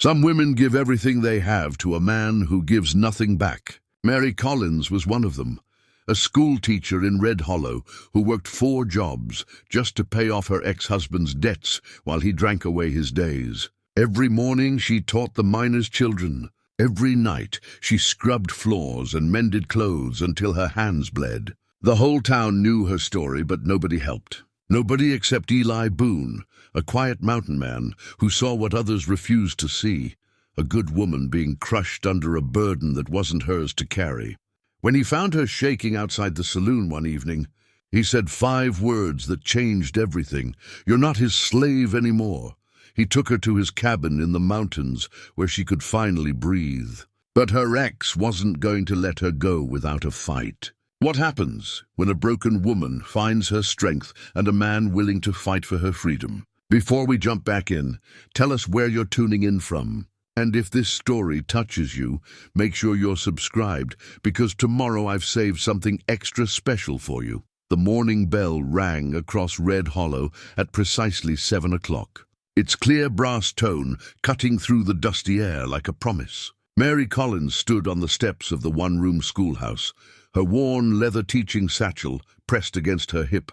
Some women give everything they have to a man who gives nothing back. Mary Collins was one of them, a schoolteacher in Red Hollow who worked 4 jobs just to pay off her ex-husband's debts while he drank away his days. Every morning she taught the miners' children. Every night she scrubbed floors and mended clothes until her hands bled. The whole town knew her story, but nobody helped. Nobody except Eli Boone, a quiet mountain man who saw what others refused to see, a good woman being crushed under a burden that wasn't hers to carry. When he found her shaking outside the saloon one evening, he said 5 words that changed everything. "You're not his slave anymore." He took her to his cabin in the mountains where she could finally breathe. But her ex wasn't going to let her go without a fight. What happens when a broken woman finds her strength and a man willing to fight for her freedom? Before we jump back in, tell us where you're tuning in from. And if this story touches you, make sure you're subscribed, because tomorrow I've saved something extra special for you. The morning bell rang across Red Hollow at precisely 7 o'clock. Its clear brass tone cutting through the dusty air like a promise. Mary Collins stood on the steps of the one-room schoolhouse, her worn leather teaching satchel pressed against her hip,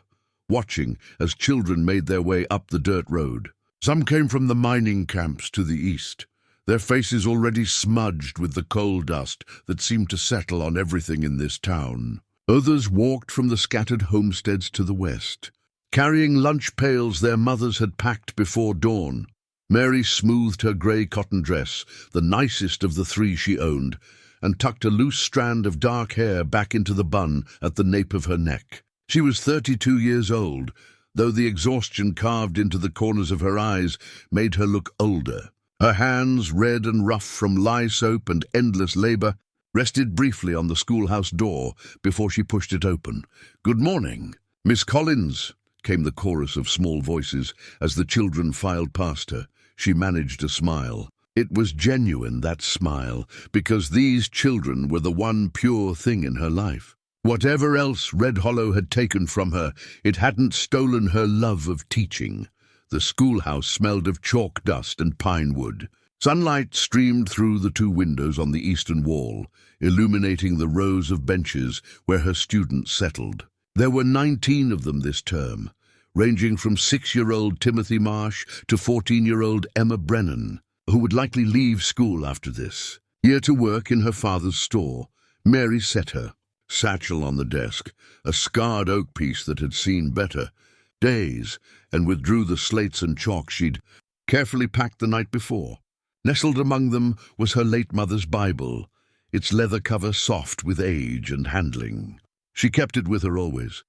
watching as children made their way up the dirt road. Some came from the mining camps to the east, their faces already smudged with the coal dust that seemed to settle on everything in this town. Others walked from the scattered homesteads to the west, carrying lunch pails their mothers had packed before dawn. Mary smoothed her grey cotton dress, the nicest of the 3 she owned, and tucked a loose strand of dark hair back into the bun at the nape of her neck. She was 32 years old, though the exhaustion carved into the corners of her eyes made her look older. Her hands, red and rough from lye soap and endless labor, rested briefly on the schoolhouse door before she pushed it open. "Good morning, Miss Collins," came the chorus of small voices as the children filed past her. She managed a smile. It was genuine, that smile, because these children were the one pure thing in her life. Whatever else Red Hollow had taken from her, it hadn't stolen her love of teaching. The schoolhouse smelled of chalk dust and pine wood. Sunlight streamed through the 2 windows on the eastern wall, illuminating the rows of benches where her students settled. There were 19 of them this term, ranging from 6-year-old Timothy Marsh to 14-year-old Emma Brennan, who would likely leave school after this. Here to work in her father's store, Mary set her, satchel on the desk, a scarred oak piece that had seen better days, and withdrew the slates and chalk she'd carefully packed the night before. Nestled among them was her late mother's Bible, its leather cover soft with age and handling. She kept it with her always,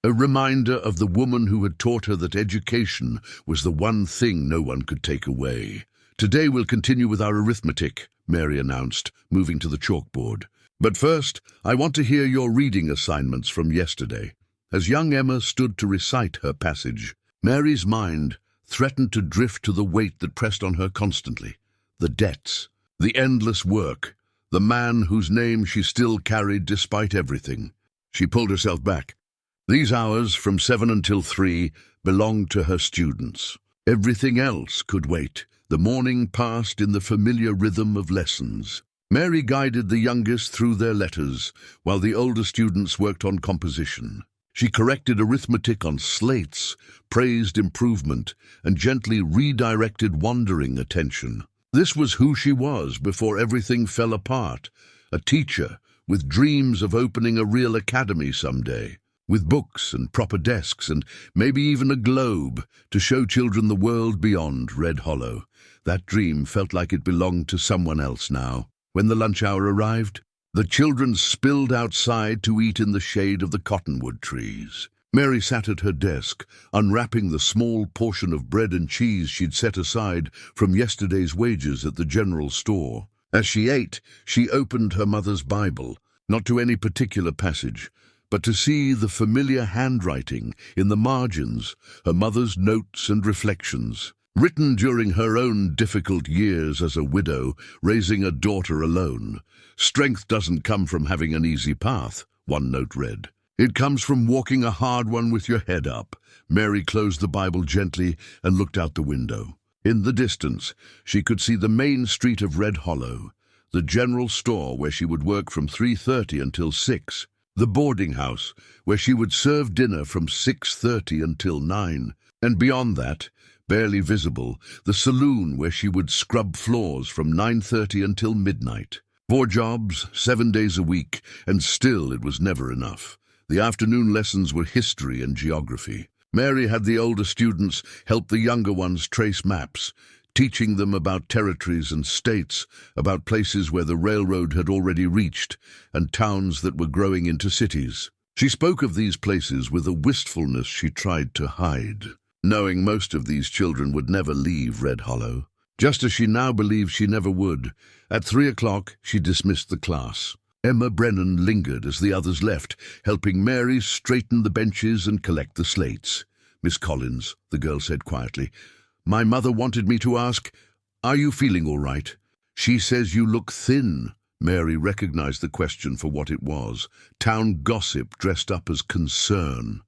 a reminder of the woman who had taught her that education was the one thing no one could take away. "Today we'll continue with our arithmetic," Mary announced, moving to the chalkboard. "But first, I want to hear your reading assignments from yesterday." As young Emma stood to recite her passage, Mary's mind threatened to drift to the weight that pressed on her constantly. The debts, the endless work, the man whose name she still carried despite everything. She pulled herself back. These hours, from 7 until 3, belonged to her students. Everything else could wait. The morning passed in the familiar rhythm of lessons. Mary guided the youngest through their letters, while the older students worked on composition. She corrected arithmetic on slates, praised improvement, and gently redirected wandering attention. This was who she was before everything fell apart, a teacher with dreams of opening a real academy someday, with books and proper desks and maybe even a globe to show children the world beyond Red Hollow. That dream felt like it belonged to someone else now. When the lunch hour arrived, the children spilled outside to eat in the shade of the cottonwood trees. Mary sat at her desk, unwrapping the small portion of bread and cheese she'd set aside from yesterday's wages at the general store. As she ate, she opened her mother's Bible, not to any particular passage, but to see the familiar handwriting in the margins, her mother's notes and reflections. Written during her own difficult years as a widow, raising a daughter alone. "Strength doesn't come from having an easy path," one note read. "It comes from walking a hard one with your head up." Mary closed the Bible gently and looked out the window. In the distance, she could see the main street of Red Hollow, the general store where she would work from 3:30 until 6, the boarding house where she would serve dinner from 6:30 until 9, and beyond that, barely visible, the saloon where she would scrub floors from 9:30 until midnight. 4 jobs, 7 days a week, and still it was never enough. The afternoon lessons were history and geography. Mary had the older students help the younger ones trace maps, teaching them about territories and states, about places where the railroad had already reached, and towns that were growing into cities. She spoke of these places with a wistfulness she tried to hide, knowing most of these children would never leave Red Hollow, just as she now believed she never would. At 3 o'clock, she dismissed the class. Emma Brennan lingered as the others left, helping Mary straighten the benches and collect the slates. "Miss Collins," the girl said quietly, "my mother wanted me to ask, are you feeling all right? She says you look thin." Mary recognized the question for what it was, town gossip dressed up as concern.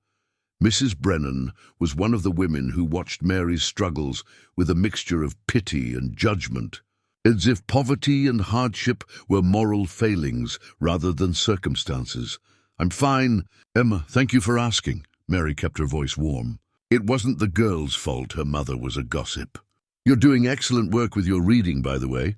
Mrs. Brennan was one of the women who watched Mary's struggles with a mixture of pity and judgment, as if poverty and hardship were moral failings rather than circumstances. "I'm fine, Emma, thank you for asking." Mary kept her voice warm. It wasn't the girl's fault her mother was a gossip. "You're doing excellent work with your reading, by the way.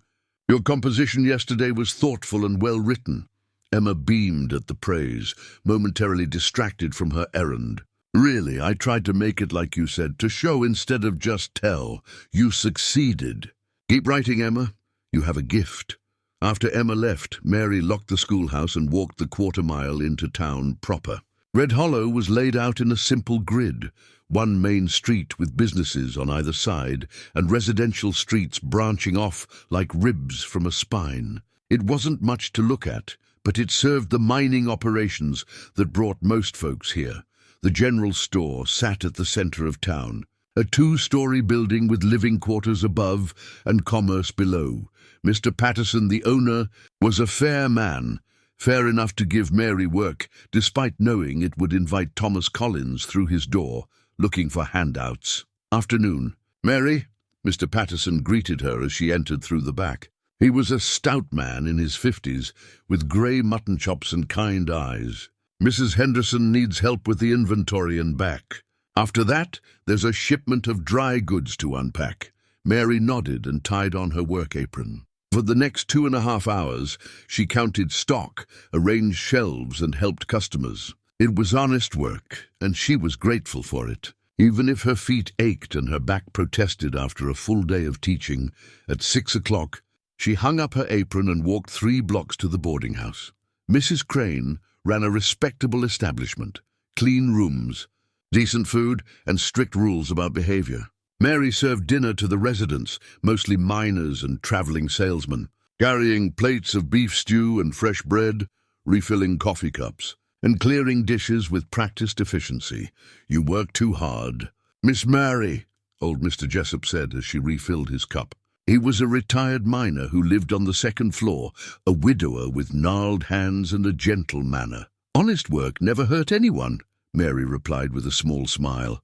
Your composition yesterday was thoughtful and well written." Emma beamed at the praise, momentarily distracted from her errand. "Really, I tried to make it like you said, to show instead of just tell. You succeeded. Keep writing, Emma. You have a gift." After Emma left, Mary locked the schoolhouse and walked the quarter-mile into town proper. Red Hollow was laid out in a simple grid, one main street with businesses on either side, and residential streets branching off like ribs from a spine. It wasn't much to look at, but it served the mining operations that brought most folks here. The general store sat at the center of town, a 2-story building with living quarters above and commerce below. Mr. Patterson, the owner, was a fair man, fair enough to give Mary work, despite knowing it would invite Thomas Collins through his door, looking for handouts. "Afternoon, Mary," Mr. Patterson greeted her as she entered through the back. He was a stout man in his 50s, with grey mutton chops and kind eyes. "Mrs. Henderson needs help with the inventory and back. After that, there's a shipment of dry goods to unpack." Mary nodded and tied on her work apron. For the next 2.5 hours, she counted stock, arranged shelves, and helped customers. It was honest work, and she was grateful for it. Even if her feet ached and her back protested after a full day of teaching, at 6 o'clock, she hung up her apron and walked 3 blocks to the boarding house. Mrs. Crane ran a respectable establishment, clean rooms, decent food, and strict rules about behavior. Mary served dinner to the residents, mostly miners and traveling salesmen, carrying plates of beef stew and fresh bread, refilling coffee cups, and clearing dishes with practiced efficiency. "You work too hard." "Miss Mary," old Mr. Jessup said as she refilled his cup. He was a retired miner who lived on the 2nd floor, a widower with gnarled hands and a gentle manner. "Honest work never hurt anyone," Mary replied with a small smile.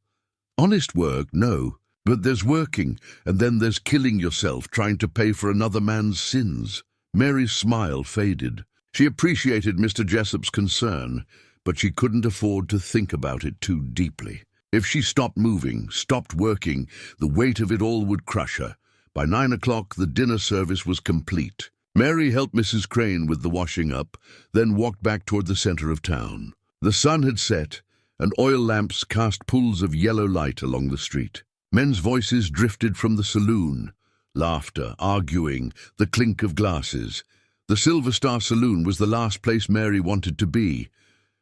"Honest work, no. But there's working, and then there's killing yourself trying to pay for another man's sins." Mary's smile faded. She appreciated Mr. Jessup's concern, but she couldn't afford to think about it too deeply. If she stopped moving, stopped working, the weight of it all would crush her. By 9 o'clock, the dinner service was complete. Mary helped Mrs. Crane with the washing up, then walked back toward the center of town. The sun had set, and oil lamps cast pools of yellow light along the street. Men's voices drifted from the saloon, laughter, arguing, the clink of glasses. The Silver Star Saloon was the last place Mary wanted to be,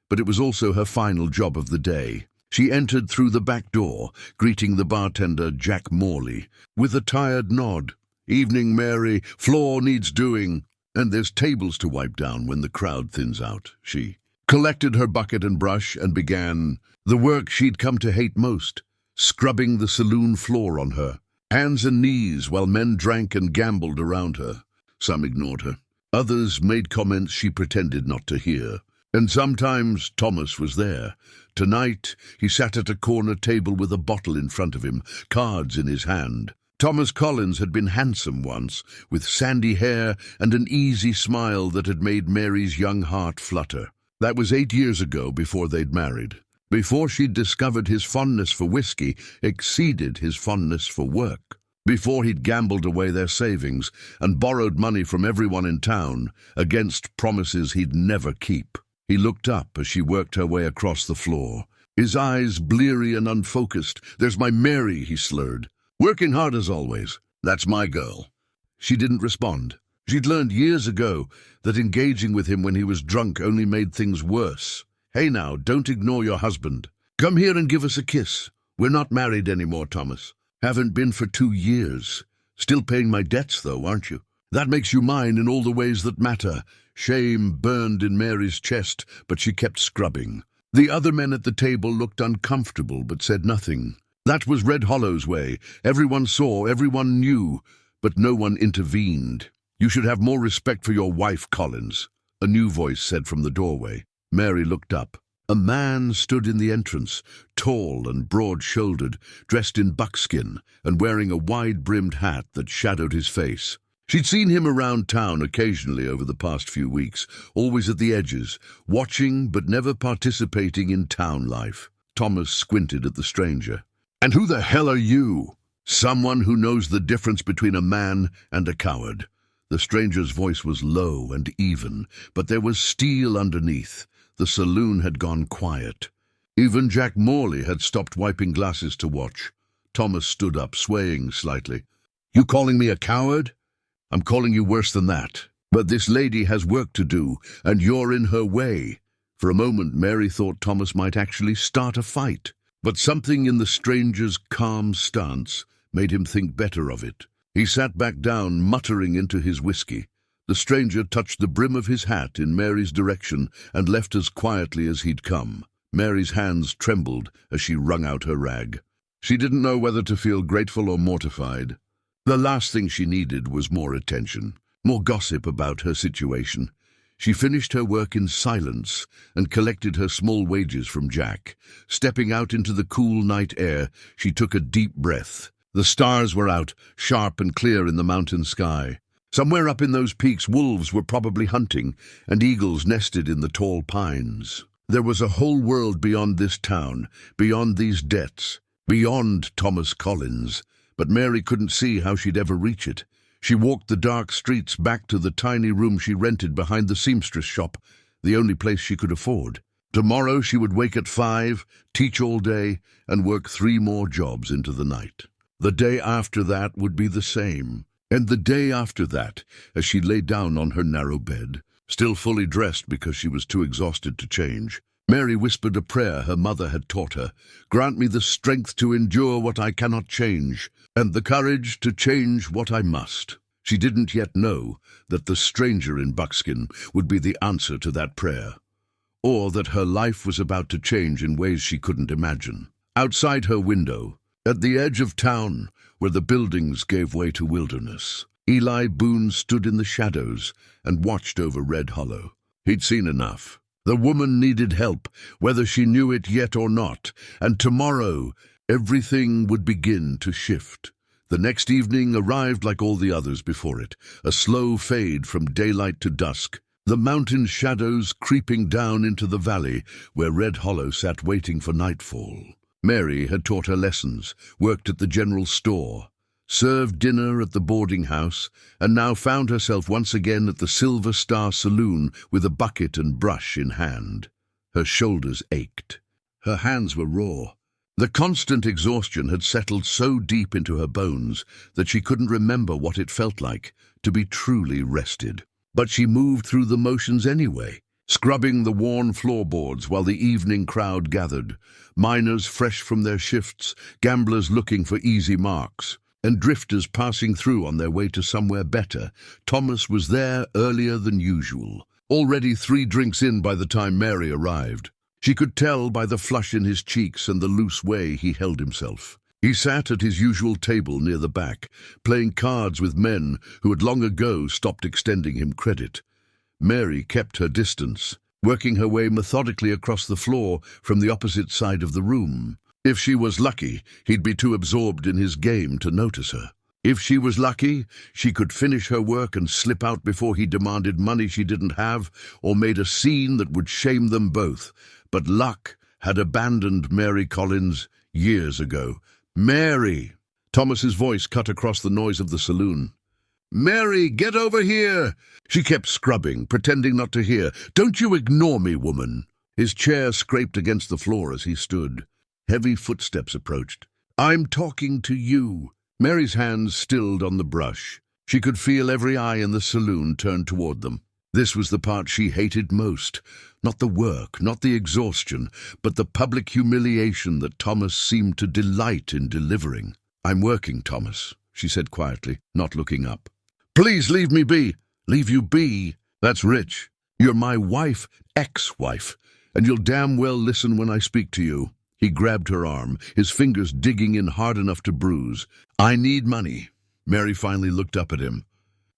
but it was also her final job of the day. She entered through the back door, greeting the bartender, Jack Morley, with a tired nod. "Evening, Mary. Floor needs doing, and there's tables to wipe down when the crowd thins out." She collected her bucket and brush and began the work she'd come to hate most, scrubbing the saloon floor on her, hands and knees, while men drank and gambled around her. Some ignored her. Others made comments she pretended not to hear. And sometimes Thomas was there. Tonight, he sat at a corner table with a bottle in front of him, cards in his hand. Thomas Collins had been handsome once, with sandy hair and an easy smile that had made Mary's young heart flutter. That was 8 years ago, before they'd married. Before she'd discovered his fondness for whiskey exceeded his fondness for work. Before he'd gambled away their savings and borrowed money from everyone in town against promises he'd never keep. He looked up as she worked her way across the floor, his eyes bleary and unfocused. "There's my Mary," he slurred. "Working hard as always. That's my girl." She didn't respond. She'd learned years ago that engaging with him when he was drunk only made things worse. "Hey now, don't ignore your husband. Come here and give us a kiss. We're not married anymore, Thomas. Haven't been for 2 years. Still paying my debts, though, aren't you? That makes you mine in all the ways that matter." Shame burned in Mary's chest, but she kept scrubbing. The other men at the table looked uncomfortable but said nothing. That was Red Hollow's way. Everyone saw, everyone knew, but no one intervened. "You should have more respect for your wife, Collins," a new voice said from the doorway. Mary looked up. A man stood in the entrance, tall and broad-shouldered, dressed in buckskin and wearing a wide-brimmed hat that shadowed his face. She'd seen him around town occasionally over the past few weeks, always at the edges, watching but never participating in town life. Thomas squinted at the stranger. "And who the hell are you?" "Someone who knows the difference between a man and a coward." The stranger's voice was low and even, but there was steel underneath. The saloon had gone quiet. Even Jack Morley had stopped wiping glasses to watch. Thomas stood up, swaying slightly. "You calling me a coward?" "I'm calling you worse than that. But this lady has work to do, and you're in her way." For a moment, Mary thought Thomas might actually start a fight. But something in the stranger's calm stance made him think better of it. He sat back down, muttering into his whiskey. The stranger touched the brim of his hat in Mary's direction and left as quietly as he'd come. Mary's hands trembled as she wrung out her rag. She didn't know whether to feel grateful or mortified. The last thing she needed was more attention, more gossip about her situation. She finished her work in silence and collected her small wages from Jack. Stepping out into the cool night air, she took a deep breath. The stars were out, sharp and clear in the mountain sky. Somewhere up in those peaks, wolves were probably hunting, and eagles nested in the tall pines. There was a whole world beyond this town, beyond these debts, beyond Thomas Collins, but Mary couldn't see how she'd ever reach it. She walked the dark streets back to the tiny room she rented behind the seamstress shop, the only place she could afford. Tomorrow she would wake at 5, teach all day, and work 3 more jobs into the night. The day after that would be the same. And the day after that, as she lay down on her narrow bed, still fully dressed because she was too exhausted to change, Mary whispered a prayer her mother had taught her. "Grant me the strength to endure what I cannot change, and the courage to change what I must." She didn't yet know that the stranger in buckskin would be the answer to that prayer, or that her life was about to change in ways she couldn't imagine. Outside her window, at the edge of town, where the buildings gave way to wilderness, Eli Boone stood in the shadows and watched over Red Hollow. He'd seen enough. The woman needed help, whether she knew it yet or not, and tomorrow everything would begin to shift. The next evening arrived like all the others before it, a slow fade from daylight to dusk, the mountain shadows creeping down into the valley where Red Hollow sat waiting for nightfall. Mary had taught her lessons, worked at the general store, served dinner at the boarding house, and now found herself once again at the Silver Star Saloon with a bucket and brush in hand. Her shoulders ached. Her hands were raw. The constant exhaustion had settled so deep into her bones that she couldn't remember what it felt like to be truly rested. But she moved through the motions anyway, scrubbing the worn floorboards while the evening crowd gathered, miners fresh from their shifts, gamblers looking for easy marks, and drifters passing through on their way to somewhere better. Thomas was there earlier than usual, already 3 drinks in by the time Mary arrived. She could tell by the flush in his cheeks and the loose way he held himself. He sat at his usual table near the back, playing cards with men who had long ago stopped extending him credit. Mary kept her distance, working her way methodically across the floor from the opposite side of the room. If she was lucky, he'd be too absorbed in his game to notice her. If she was lucky, she could finish her work and slip out before he demanded money she didn't have or made a scene that would shame them both. But luck had abandoned Mary Collins years ago. "Mary!" Thomas's voice cut across the noise of the saloon. "Mary, get over here!" She kept scrubbing, pretending not to hear. "Don't you ignore me, woman!" His chair scraped against the floor as he stood. Heavy footsteps approached. "I'm talking to you." Mary's hands stilled on the brush. She could feel every eye in the saloon turned toward them. This was the part she hated most. Not the work, not the exhaustion, but the public humiliation that Thomas seemed to delight in delivering. "I'm working, Thomas," she said quietly, not looking up. "Please leave me be." "Leave you be? That's rich. You're my wife, ex-wife, and you'll damn well listen when I speak to you." He grabbed her arm, his fingers digging in hard enough to bruise. "I need money." Mary finally looked up at him.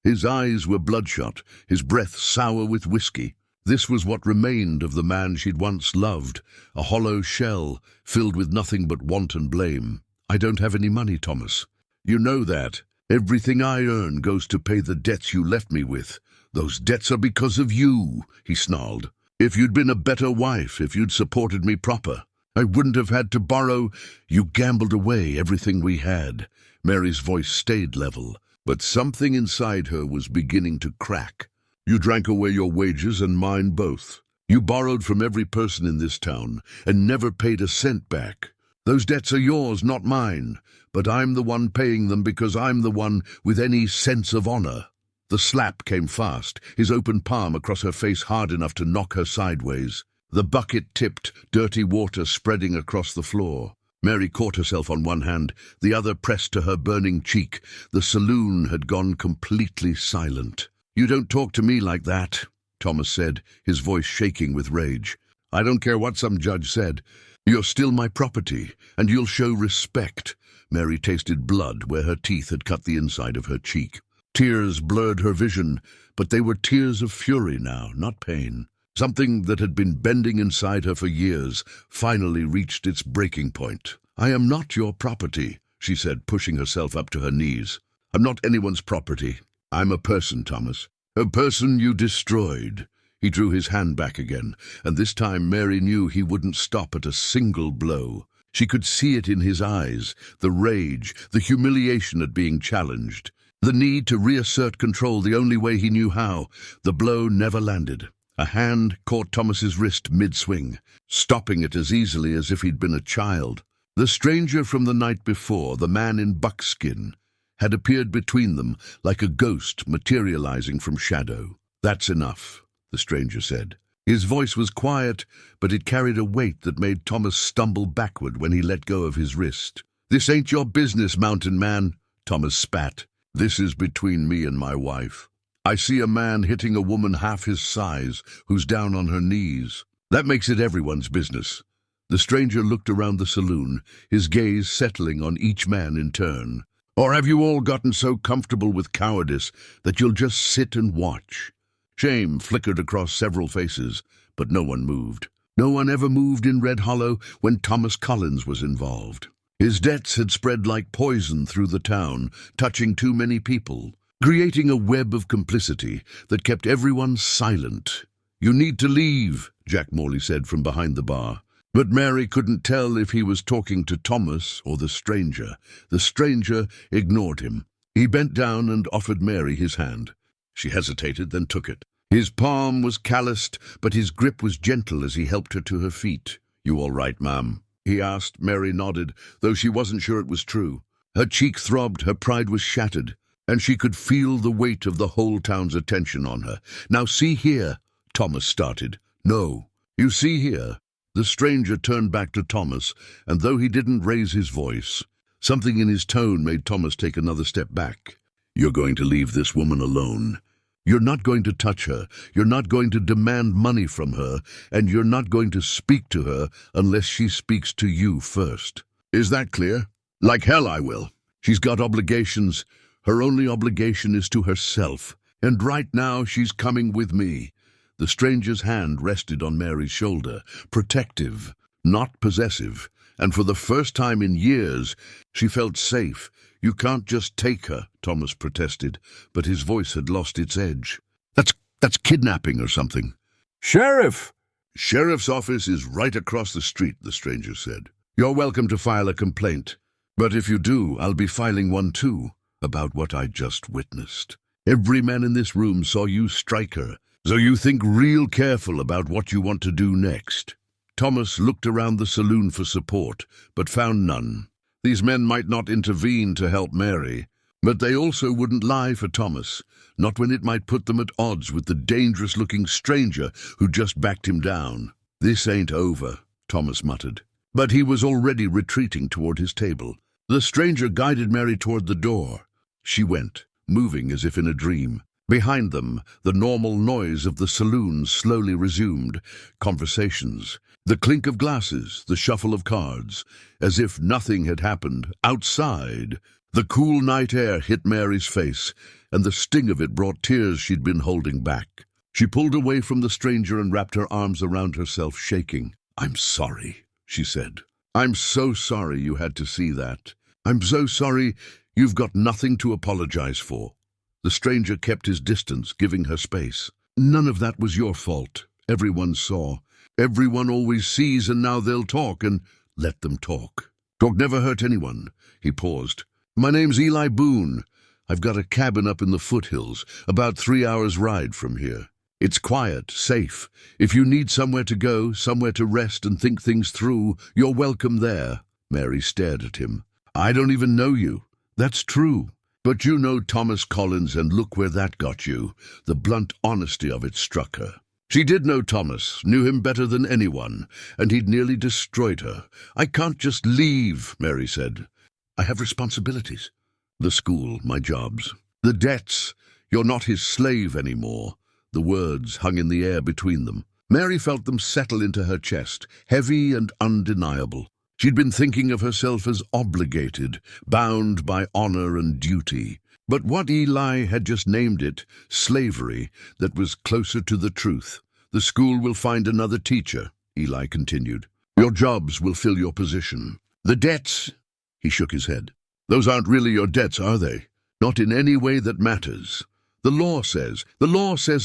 His eyes were bloodshot, his breath sour with whiskey. This was what remained of the man she'd once loved, a hollow shell filled with nothing but want and blame. "I don't have any money, Thomas. You know that. Everything I earn goes to pay the debts you left me with. Those debts are because of you," he snarled. "If you'd been a better wife, if you'd supported me proper, I wouldn't have had to borrow." "You gambled away everything we had." Mary's voice stayed level, but something inside her was beginning to crack. "You drank away your wages and mine both. You borrowed from every person in this town and never paid a cent back. Those debts are yours, not mine, but I'm the one paying them because I'm the one with any sense of honor." The slap came fast, his open palm across her face hard enough to knock her sideways. The bucket tipped, dirty water spreading across the floor. Mary caught herself on one hand, the other pressed to her burning cheek. The saloon had gone completely silent. "You don't talk to me like that," Thomas said, his voice shaking with rage. "I don't care what some judge said. You're still my property, and you'll show respect." Mary tasted blood where her teeth had cut the inside of her cheek. Tears blurred her vision, but they were tears of fury now, not pain. Something that had been bending inside her for years finally reached its breaking point. "I am not your property," she said, pushing herself up to her knees. "I'm not anyone's property. I'm a person, Thomas. A person you destroyed." He drew his hand back again, and this time Mary knew he wouldn't stop at a single blow. She could see it in his eyes, the rage, the humiliation at being challenged, the need to reassert control the only way he knew how. The blow never landed. A hand caught Thomas's wrist mid-swing, stopping it as easily as if he'd been a child. The stranger from the night before, the man in buckskin, had appeared between them like a ghost materializing from shadow. "That's enough," the stranger said. His voice was quiet, but it carried a weight that made Thomas stumble backward when he let go of his wrist. "This ain't your business, mountain man," Thomas spat. "This is between me and my wife. I see a man hitting a woman half his size who's down on her knees. That makes it everyone's business." The stranger looked around the saloon, his gaze settling on each man in turn. "Or have you all gotten so comfortable with cowardice that you'll just sit and watch?" Shame flickered across several faces, but no one moved. No one ever moved in Red Hollow when Thomas Collins was involved. His debts had spread like poison through the town, touching too many people, creating a web of complicity that kept everyone silent. "You need to leave," Jack Morley said from behind the bar. But Mary couldn't tell if he was talking to Thomas or the stranger. The stranger ignored him. He bent down and offered Mary his hand. She hesitated, then took it. His palm was calloused, but his grip was gentle as he helped her to her feet. "You all right, ma'am?" he asked. Mary nodded, though she wasn't sure it was true. Her cheek throbbed, her pride was shattered, and she could feel the weight of the whole town's attention on her. "Now see here," Thomas started. "No, you see here." The stranger turned back to Thomas, and though he didn't raise his voice, something in his tone made Thomas take another step back. "You're going to leave this woman alone. You're not going to touch her, you're not going to demand money from her, and you're not going to speak to her unless she speaks to you first. Is that clear?" "Like hell I will. She's got obligations. Her only obligation is to herself, and right now she's coming with me." The stranger's hand rested on Mary's shoulder, protective, not possessive, and for the first time in years, she felt safe. "You can't just take her," Thomas protested, but his voice had lost its edge. That's kidnapping or something." "Sheriff!" "Sheriff's office is right across the street," the stranger said. "You're welcome to file a complaint. But if you do, I'll be filing one too, about what I just witnessed. Every man in this room saw you strike her, so you think real careful about what you want to do next." Thomas looked around the saloon for support, but found none. These men might not intervene to help Mary, but they also wouldn't lie for Thomas, not when it might put them at odds with the dangerous-looking stranger who just backed him down. "This ain't over," Thomas muttered. But he was already retreating toward his table. The stranger guided Mary toward the door. She went, moving as if in a dream. Behind them, the normal noise of the saloon slowly resumed. Conversations, the clink of glasses, the shuffle of cards. As if nothing had happened. Outside, the cool night air hit Mary's face, and the sting of it brought tears she'd been holding back. She pulled away from the stranger and wrapped her arms around herself, shaking. "I'm sorry," she said. "I'm so sorry you had to see that. I'm so sorry you've got nothing to apologize for." The stranger kept his distance, giving her space. "None of that was your fault. Everyone saw. Everyone always sees, and now they'll talk, and let them talk. Talk never hurt anyone." He paused. "My name's Eli Boone. I've got a cabin up in the foothills, about 3 hours' ride from here. It's quiet, safe. If you need somewhere to go, somewhere to rest and think things through, you're welcome there." Mary stared at him. "I don't even know you." "That's true. But you know Thomas Collins, and look where that got you." The blunt honesty of it struck her. She did know Thomas, knew him better than anyone, and he'd nearly destroyed her. "I can't just leave," Mary said. "I have responsibilities. The school, my jobs, the debts. You're not his slave anymore." The words hung in the air between them. Mary felt them settle into her chest, heavy and undeniable. She'd been thinking of herself as obligated, bound by honor and duty. But what Eli had just named it, slavery, that was closer to the truth. "The school will find another teacher," Eli continued. "Your jobs will fill your position. The debts," he shook his head. "Those aren't really your debts, are they? Not in any way that matters. The law says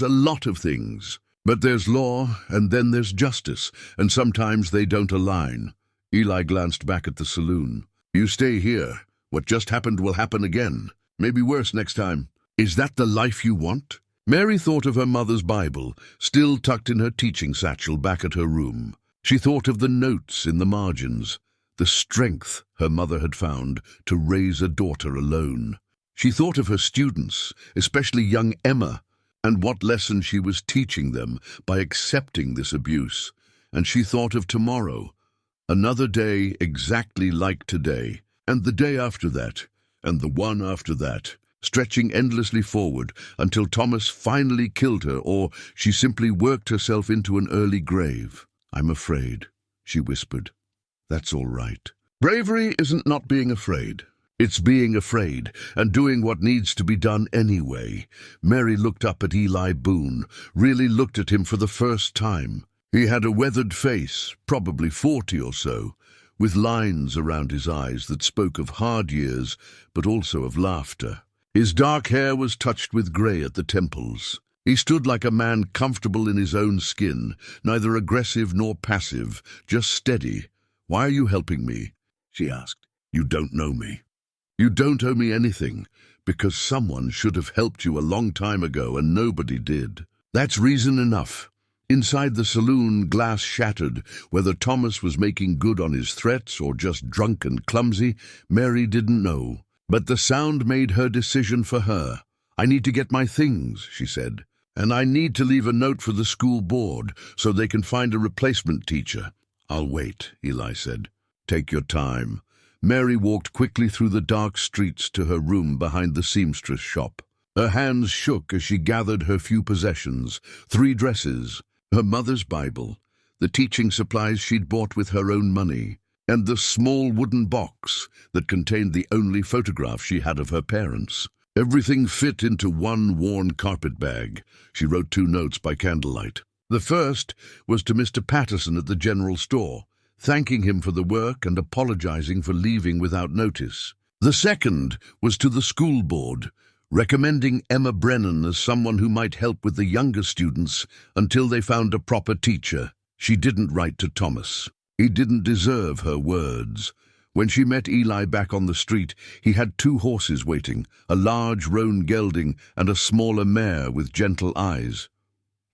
a lot of things. But there's law, and then there's justice, and sometimes they don't align." Eli glanced back at the saloon. "You stay here. What just happened will happen again. Maybe worse next time. Is that the life you want?" Mary thought of her mother's Bible, still tucked in her teaching satchel back at her room. She thought of the notes in the margins, the strength her mother had found to raise a daughter alone. She thought of her students, especially young Emma, and what lesson she was teaching them by accepting this abuse. And she thought of tomorrow, another day exactly like today, and the day after that, and the one after that, stretching endlessly forward until Thomas finally killed her, or she simply worked herself into an early grave. "I'm afraid," she whispered. "That's all right. Bravery isn't not being afraid. It's being afraid and doing what needs to be done anyway." Mary looked up at Eli Boone, really looked at him for the first time. He had a weathered face, probably 40 or so, with lines around his eyes that spoke of hard years, but also of laughter. His dark hair was touched with grey at the temples. He stood like a man comfortable in his own skin, neither aggressive nor passive, just steady. "Why are you helping me?" she asked. "You don't know me. You don't owe me anything, because someone should have helped you a long time ago and nobody did. That's reason enough." Inside the saloon, glass shattered. Whether Thomas was making good on his threats or just drunk and clumsy, Mary didn't know. But the sound made her decision for her. "I need to get my things," she said, "and I need to leave a note for the school board so they can find a replacement teacher." "I'll wait," Eli said. "Take your time." Mary walked quickly through the dark streets to her room behind the seamstress shop. Her hands shook as she gathered her few possessions: 3 dresses, her mother's Bible, the teaching supplies she'd bought with her own money, and the small wooden box that contained the only photograph she had of her parents. Everything fit into one worn carpet bag. She wrote 2 notes by candlelight. The first was to Mr. Patterson at the general store. thanking him for the work and apologizing for leaving without notice. The second was to the school board, recommending Emma Brennan as someone who might help with the younger students until they found a proper teacher. She didn't write to Thomas. He didn't deserve her words. When she met Eli back on the street, he had 2 horses waiting, a large roan gelding and a smaller mare with gentle eyes.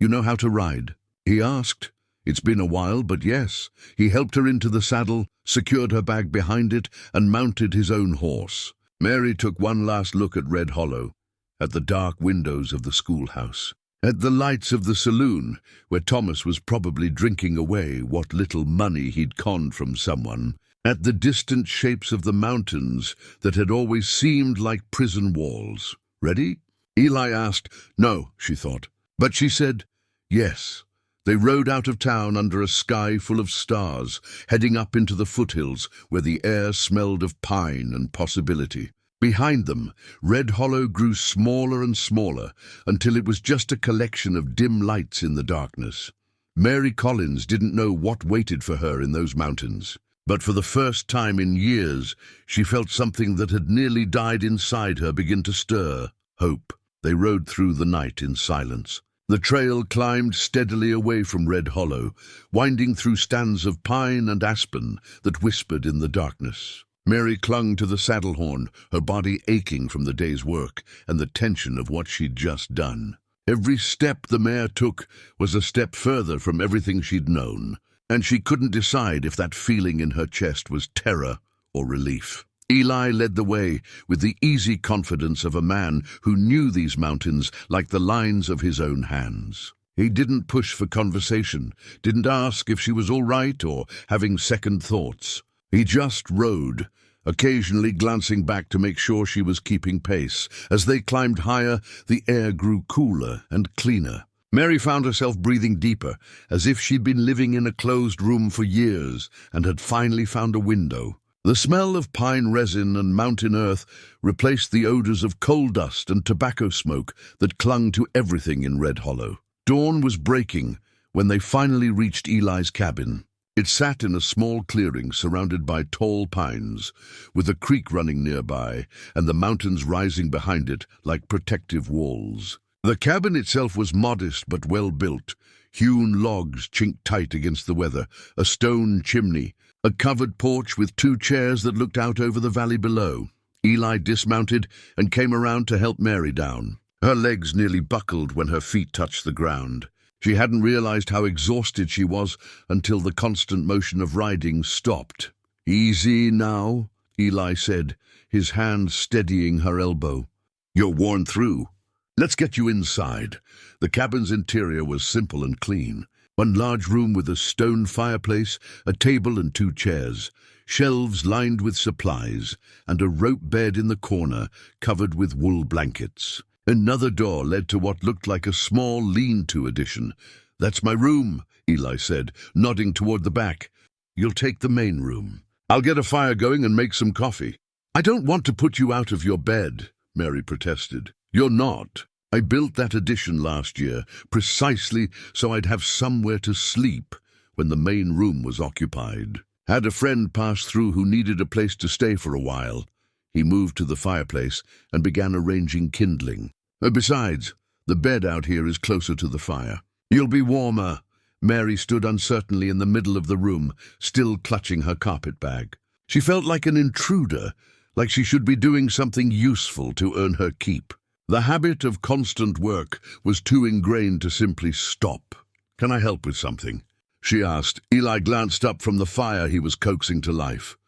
"You know how to ride?" he asked. It's been a while, but yes. He helped her into the saddle, secured her bag behind it, and mounted his own horse. Mary took one last look at Red Hollow, at the dark windows of the schoolhouse, at the lights of the saloon, where Thomas was probably drinking away what little money he'd conned from someone, at the distant shapes of the mountains that had always seemed like prison walls. "Ready?" Eli asked. "No," she thought. But she said, "Yes." They rode out of town under a sky full of stars, heading up into the foothills where the air smelled of pine and possibility. Behind them, Red Hollow grew smaller and smaller until it was just a collection of dim lights in the darkness. Mary Collins didn't know what waited for her in those mountains. But for the first time in years, she felt something that had nearly died inside her begin to stir: hope. They rode through the night in silence. The trail climbed steadily away from Red Hollow, winding through stands of pine and aspen that whispered in the darkness. Mary clung to the saddle horn, her body aching from the day's work and the tension of what she'd just done. Every step the mare took was a step further from everything she'd known, and she couldn't decide if that feeling in her chest was terror or relief. Eli led the way with the easy confidence of a man who knew these mountains like the lines of his own hands. He didn't push for conversation, didn't ask if she was all right or having second thoughts. He just rode, occasionally glancing back to make sure she was keeping pace. As they climbed higher, the air grew cooler and cleaner. Mary found herself breathing deeper, as if she'd been living in a closed room for years and had finally found a window. The smell of pine resin and mountain earth replaced the odors of coal dust and tobacco smoke that clung to everything in Red Hollow. Dawn was breaking when they finally reached Eli's cabin. It sat in a small clearing surrounded by tall pines, with a creek running nearby and the mountains rising behind it like protective walls. The cabin itself was modest but well built. Hewn logs chinked tight against the weather, a stone chimney, a covered porch with 2 chairs that looked out over the valley below. Eli dismounted and came around to help Mary down. Her legs nearly buckled when her feet touched the ground. She hadn't realized how exhausted she was until the constant motion of riding stopped. "Easy now," Eli said, his hand steadying her elbow. "You're worn through. Let's get you inside." The cabin's interior was simple and clean. One large room with a stone fireplace, a table and 2 chairs, shelves lined with supplies, and a rope bed in the corner covered with wool blankets. Another door led to what looked like a small lean-to addition. "That's my room," Eli said, nodding toward the back. "You'll take the main room. I'll get a fire going and make some coffee." "I don't want to put you out of your bed," Mary protested. "You're not. I built that addition last year, precisely so I'd have somewhere to sleep when the main room was occupied. Had a friend pass through who needed a place to stay for a while." He moved to the fireplace and began arranging kindling. "Besides, the bed out here is closer to the fire. You'll be warmer." Mary stood uncertainly in the middle of the room, still clutching her carpet bag. She felt like an intruder, like she should be doing something useful to earn her keep. The habit of constant work was too ingrained to simply stop. "Can I help with something?" she asked. Eli glanced up from the fire he was coaxing to life.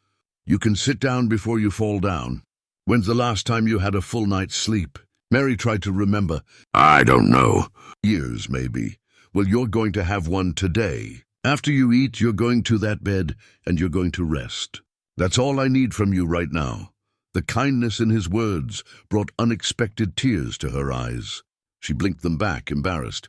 "You can sit down before you fall down. When's the last time you had a full night's sleep?" Mary tried to remember. "I don't know. Years, maybe." "Well, you're going to have one today. After you eat, you're going to that bed and you're going to rest. That's all I need from you right now." The kindness in his words brought unexpected tears to her eyes. She blinked them back, embarrassed.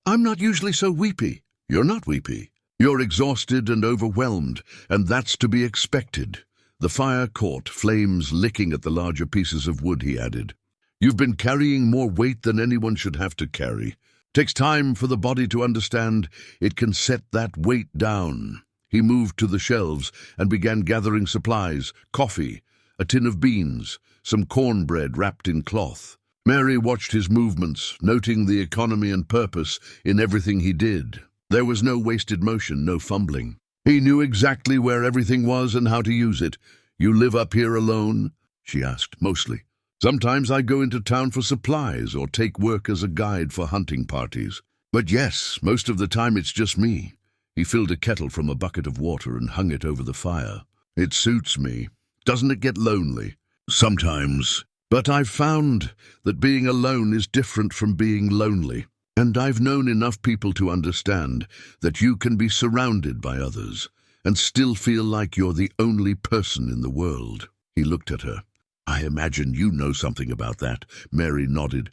"I'm not usually so weepy." "You're not weepy. You're exhausted and overwhelmed, and that's to be expected." The fire caught, flames licking at the larger pieces of wood, he added. "You've been carrying more weight than anyone should have to carry. Takes time for the body to understand it can set that weight down." He moved to the shelves and began gathering supplies: coffee, a tin of beans, some cornbread wrapped in cloth. Mary watched his movements, noting the economy and purpose in everything he did. There was no wasted motion, no fumbling. He knew exactly where everything was and how to use it. "You live up here alone?" she asked. "Mostly. Sometimes I go into town for supplies or take work as a guide for hunting parties. But yes, most of the time it's just me." He filled a kettle from a bucket of water and hung it over the fire. "It suits me. Doesn't it get lonely?" "Sometimes. But I've found that being alone is different from being lonely. And I've known enough people to understand that you can be surrounded by others and still feel like you're the only person in the world." He looked at her. "I imagine you know something about that." Mary nodded.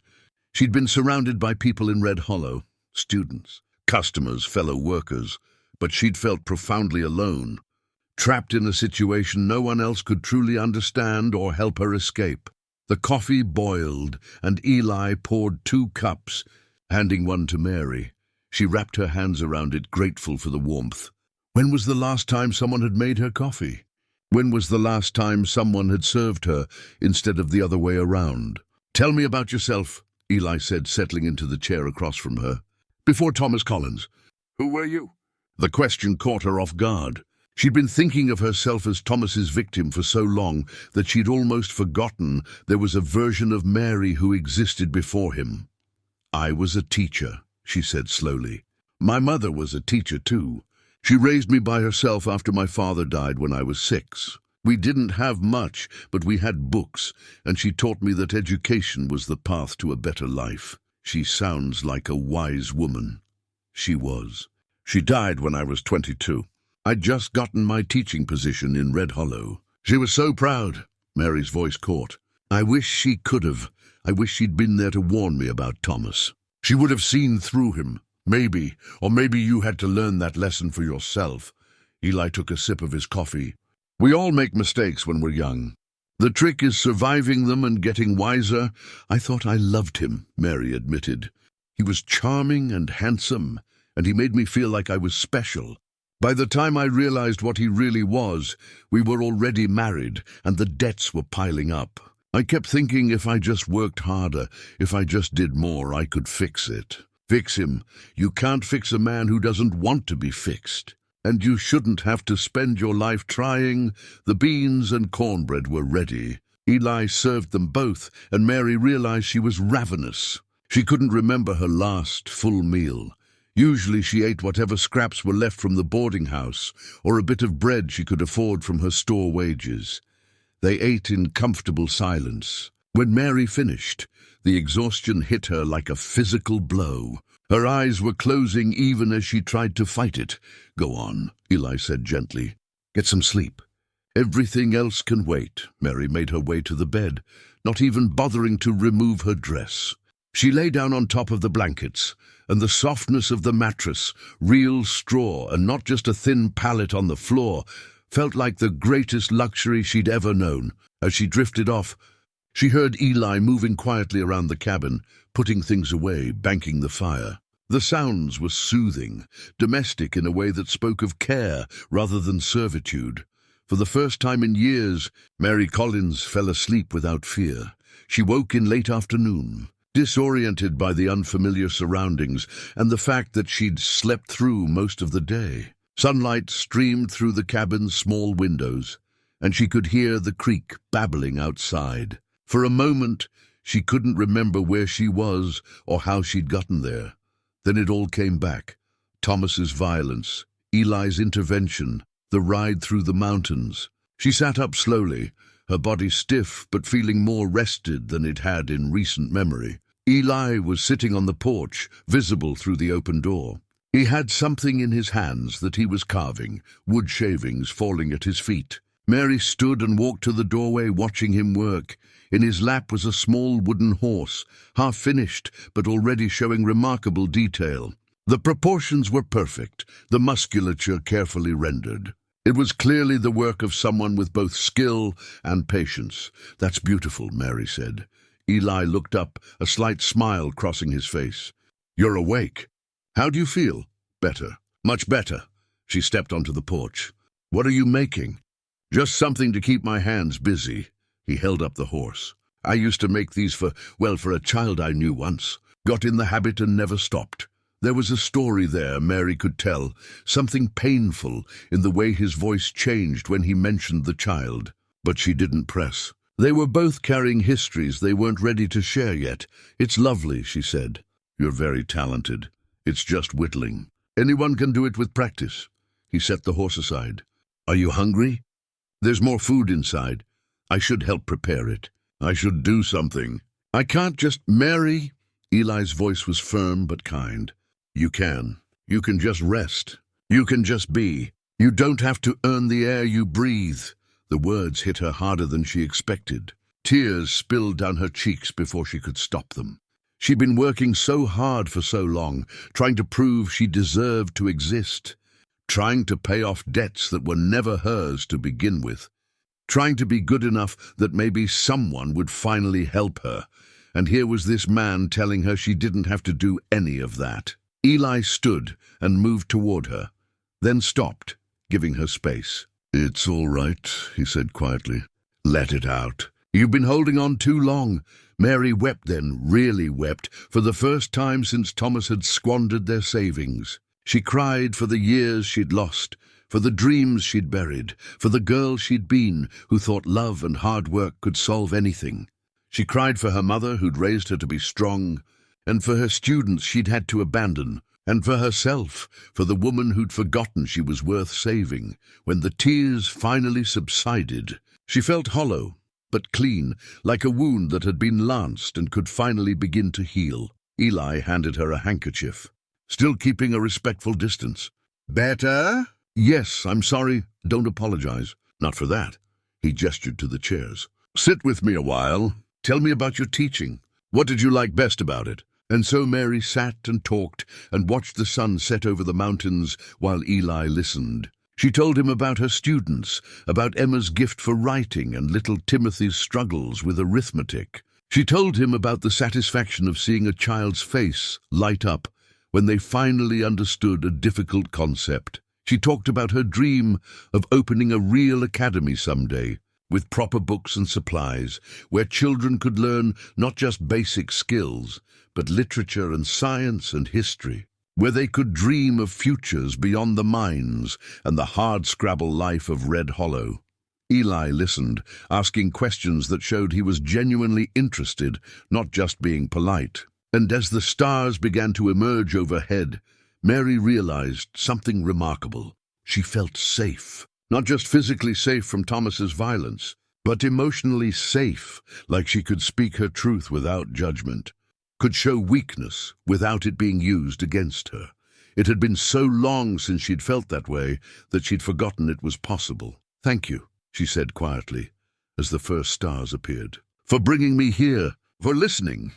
She'd been surrounded by people in Red Hollow, students, customers, fellow workers, but she'd felt profoundly alone, trapped in a situation no one else could truly understand or help her escape. The coffee boiled, and Eli poured 2 cups, handing one to Mary. She wrapped her hands around it, grateful for the warmth. When was the last time someone had made her coffee? When was the last time someone had served her instead of the other way around? "Tell me about yourself," Eli said, settling into the chair across from her. "Before Thomas Collins, who were you?" The question caught her off guard. She'd been thinking of herself as Thomas's victim for so long that she'd almost forgotten there was a version of Mary who existed before him. "I was a teacher," she said slowly. "My mother was a teacher too. She raised me by herself after my father died when I was 6. We didn't have much, but we had books, and she taught me that education was the path to a better life." She sounds like a wise woman. She was. She died when I was 22. I'd just gotten my teaching position in Red Hollow. She was so proud. Mary's voice caught. "I wish she could have. I wish she'd been there to warn me about Thomas. She would have seen through him. Maybe, or maybe you had to learn that lesson for yourself." Eli took a sip of his coffee. "We all make mistakes when we're young. The trick is surviving them and getting wiser." "I thought I loved him," Mary admitted. "He was charming and handsome, and he made me feel like I was special. By the time I realized what he really was, we were already married, and the debts were piling up. I kept thinking if I just worked harder, if I just did more, I could fix it." "Fix him? You can't fix a man who doesn't want to be fixed. And you shouldn't have to spend your life trying." The beans and cornbread were ready. Eli served them both, and Mary realized she was ravenous. She couldn't remember her last full meal. Usually she ate whatever scraps were left from the boarding house, or a bit of bread she could afford from her store wages. They ate in comfortable silence. When Mary finished, the exhaustion hit her like a physical blow. Her eyes were closing even as she tried to fight it. "Go on," Eli said gently. "Get some sleep. Everything else can wait." Mary made her way to the bed, not even bothering to remove her dress. She lay down on top of the blankets, and the softness of the mattress, real straw and not just a thin pallet on the floor, felt like the greatest luxury she'd ever known. As she drifted off, she heard Eli moving quietly around the cabin, putting things away, banking the fire. The sounds were soothing, domestic in a way that spoke of care rather than servitude. For the first time in years, Mary Collins fell asleep without fear. She woke in late afternoon, disoriented by the unfamiliar surroundings and the fact that she'd slept through most of the day. Sunlight streamed through the cabin's small windows, and she could hear the creek babbling outside. For a moment, she couldn't remember where she was or how she'd gotten there. Then it all came back. Thomas's violence, Eli's intervention, the ride through the mountains. She sat up slowly, her body stiff but feeling more rested than it had in recent memory. Eli was sitting on the porch, visible through the open door. He had something in his hands that he was carving, wood shavings falling at his feet. Mary stood and walked to the doorway, watching him work. In his lap was a small wooden horse, half finished but already showing remarkable detail. The proportions were perfect, the musculature carefully rendered. It was clearly the work of someone with both skill and patience. "That's beautiful," Mary said. Eli looked up, a slight smile crossing his face. "You're awake. How do you feel?" "Better. Much better." She stepped onto the porch. "What are you making?" "Just something to keep my hands busy." He held up the horse. "I used to make these for a child I knew once. Got in the habit and never stopped." There was a story there Mary could tell, something painful in the way his voice changed when he mentioned the child. But she didn't press. They were both carrying histories they weren't ready to share yet. "It's lovely," she said. "You're very talented. It's just whittling. Anyone can do it with practice." He set the horse aside. "Are you hungry? There's more food inside. I should help prepare it. I should do something. I can't just..." "Mary," Eli's voice was firm but kind. "You can. You can just rest. You can just be. You don't have to earn the air you breathe." The words hit her harder than she expected. Tears spilled down her cheeks before she could stop them. She'd been working so hard for so long, trying to prove she deserved to exist, trying to pay off debts that were never hers to begin with, trying to be good enough that maybe someone would finally help her. And here was this man telling her she didn't have to do any of that. Eli stood and moved toward her, then stopped, giving her space. "It's all right," he said quietly. "Let it out. You've been holding on too long." Mary wept then, really wept, for the first time since Thomas had squandered their savings. She cried for the years she'd lost, for the dreams she'd buried, for the girl she'd been who thought love and hard work could solve anything. She cried for her mother who'd raised her to be strong, and for her students she'd had to abandon, and for herself, for the woman who'd forgotten she was worth saving. When the tears finally subsided, she felt hollow, but clean, like a wound that had been lanced and could finally begin to heal. Eli handed her a handkerchief, still keeping a respectful distance. "Better?" "Yes, I'm sorry. Don't apologize. Not for that." He gestured to the chairs. "Sit with me a while. Tell me about your teaching. What did you like best about it?" And so Mary sat and talked and watched the sun set over the mountains while Eli listened. She told him about her students, about Emma's gift for writing and little Timothy's struggles with arithmetic. She told him about the satisfaction of seeing a child's face light up when they finally understood a difficult concept. She talked about her dream of opening a real academy someday, with proper books and supplies, where children could learn not just basic skills, but literature and science and history, where they could dream of futures beyond the mines and the hard-scrabble life of Red Hollow. Eli listened, asking questions that showed he was genuinely interested, not just being polite. And as the stars began to emerge overhead, Mary realized something remarkable. She felt safe. Not just physically safe from Thomas's violence, but emotionally safe, like she could speak her truth without judgment, could show weakness without it being used against her. It had been so long since she'd felt that way that she'd forgotten it was possible. "Thank you," she said quietly, as the first stars appeared. "For bringing me here, for listening,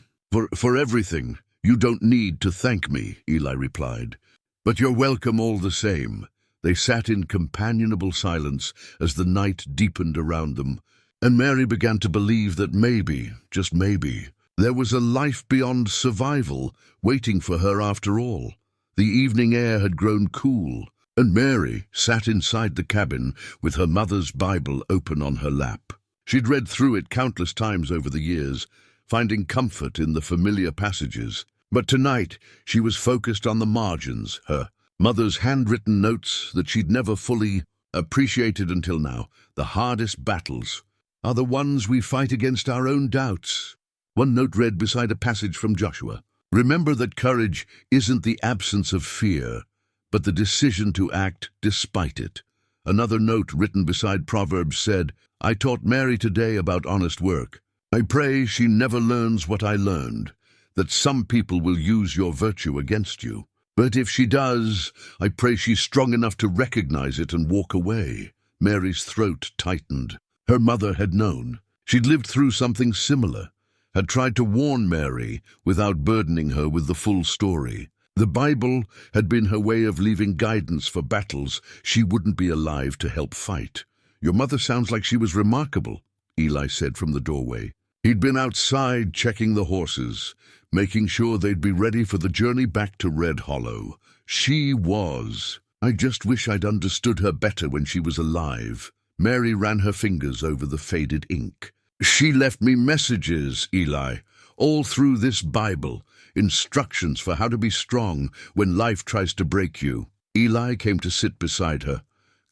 for everything." "You don't need to thank me," Eli replied, "but you're welcome all the same." They sat in companionable silence as the night deepened around them, and Mary began to believe that maybe, just maybe, there was a life beyond survival waiting for her after all. The evening air had grown cool, and Mary sat inside the cabin with her mother's Bible open on her lap. She'd read through it countless times over the years, finding comfort in the familiar passages. But tonight she was focused on the margins, her mother's handwritten notes that she'd never fully appreciated until now. "The hardest battles are the ones we fight against our own doubts." One note read beside a passage from Joshua, "Remember that courage isn't the absence of fear, but the decision to act despite it." Another note written beside Proverbs said, "I taught Mary today about honest work. I pray she never learns what I learned, that some people will use your virtue against you. But if she does, I pray she's strong enough to recognize it and walk away." Mary's throat tightened. Her mother had known. She'd lived through something similar, had tried to warn Mary without burdening her with the full story. The Bible had been her way of leaving guidance for battles she wouldn't be alive to help fight. "Your mother sounds like she was remarkable," Eli said from the doorway. He'd been outside checking the horses, making sure they'd be ready for the journey back to Red Hollow. "She was. I just wish I'd understood her better when she was alive. Mary ran her fingers over the faded ink. She left me messages, Eli, all through this Bible, instructions for how to be strong when life tries to break you. Eli came to sit beside her,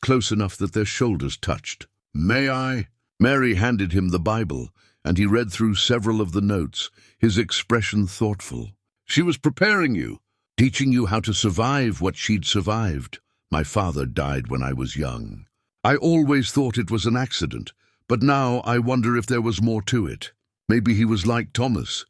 close enough that their shoulders touched. May I? Mary handed him the Bible, and he read through several of the notes, his expression thoughtful. She was preparing you, teaching you how to survive what she'd survived. My father died when I was young. I always thought it was an accident, but now I wonder if there was more to it. Maybe he was like Thomas.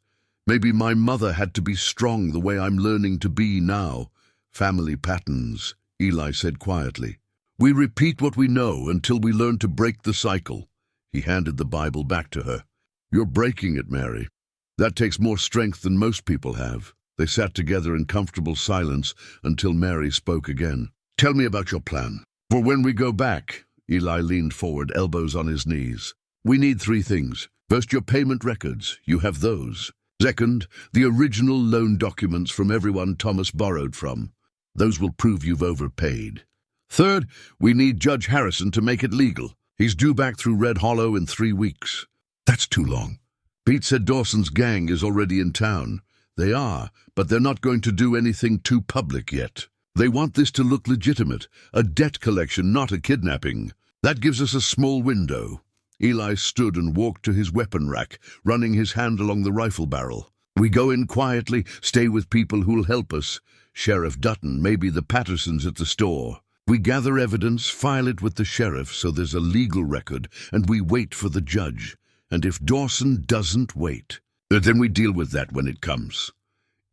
Maybe my mother had to be strong the way I'm learning to be now. Family patterns, Eli said quietly. We repeat what we know until we learn to break the cycle. He handed the Bible back to her. You're breaking it, Mary. That takes more strength than most people have. They sat together in comfortable silence until Mary spoke again. Tell me about your plan. For when we go back, Eli leaned forward, elbows on his knees. We need 3 things. First, your payment records. You have those. Second, the original loan documents from everyone Thomas borrowed from. Those will prove you've overpaid. Third, we need Judge Harrison to make it legal. He's due back through Red Hollow in 3 weeks. That's too long. Pete said Dawson's gang is already in town. They are, but they're not going to do anything too public yet. They want this to look legitimate, a debt collection, not a kidnapping. That gives us a small window. Eli stood and walked to his weapon rack, running his hand along the rifle barrel. We go in quietly, stay with people who'll help us. Sheriff Dutton, maybe the Pattersons at the store. We gather evidence, file it with the sheriff so there's a legal record, and we wait for the judge. And if Dawson doesn't wait, then we deal with that when it comes.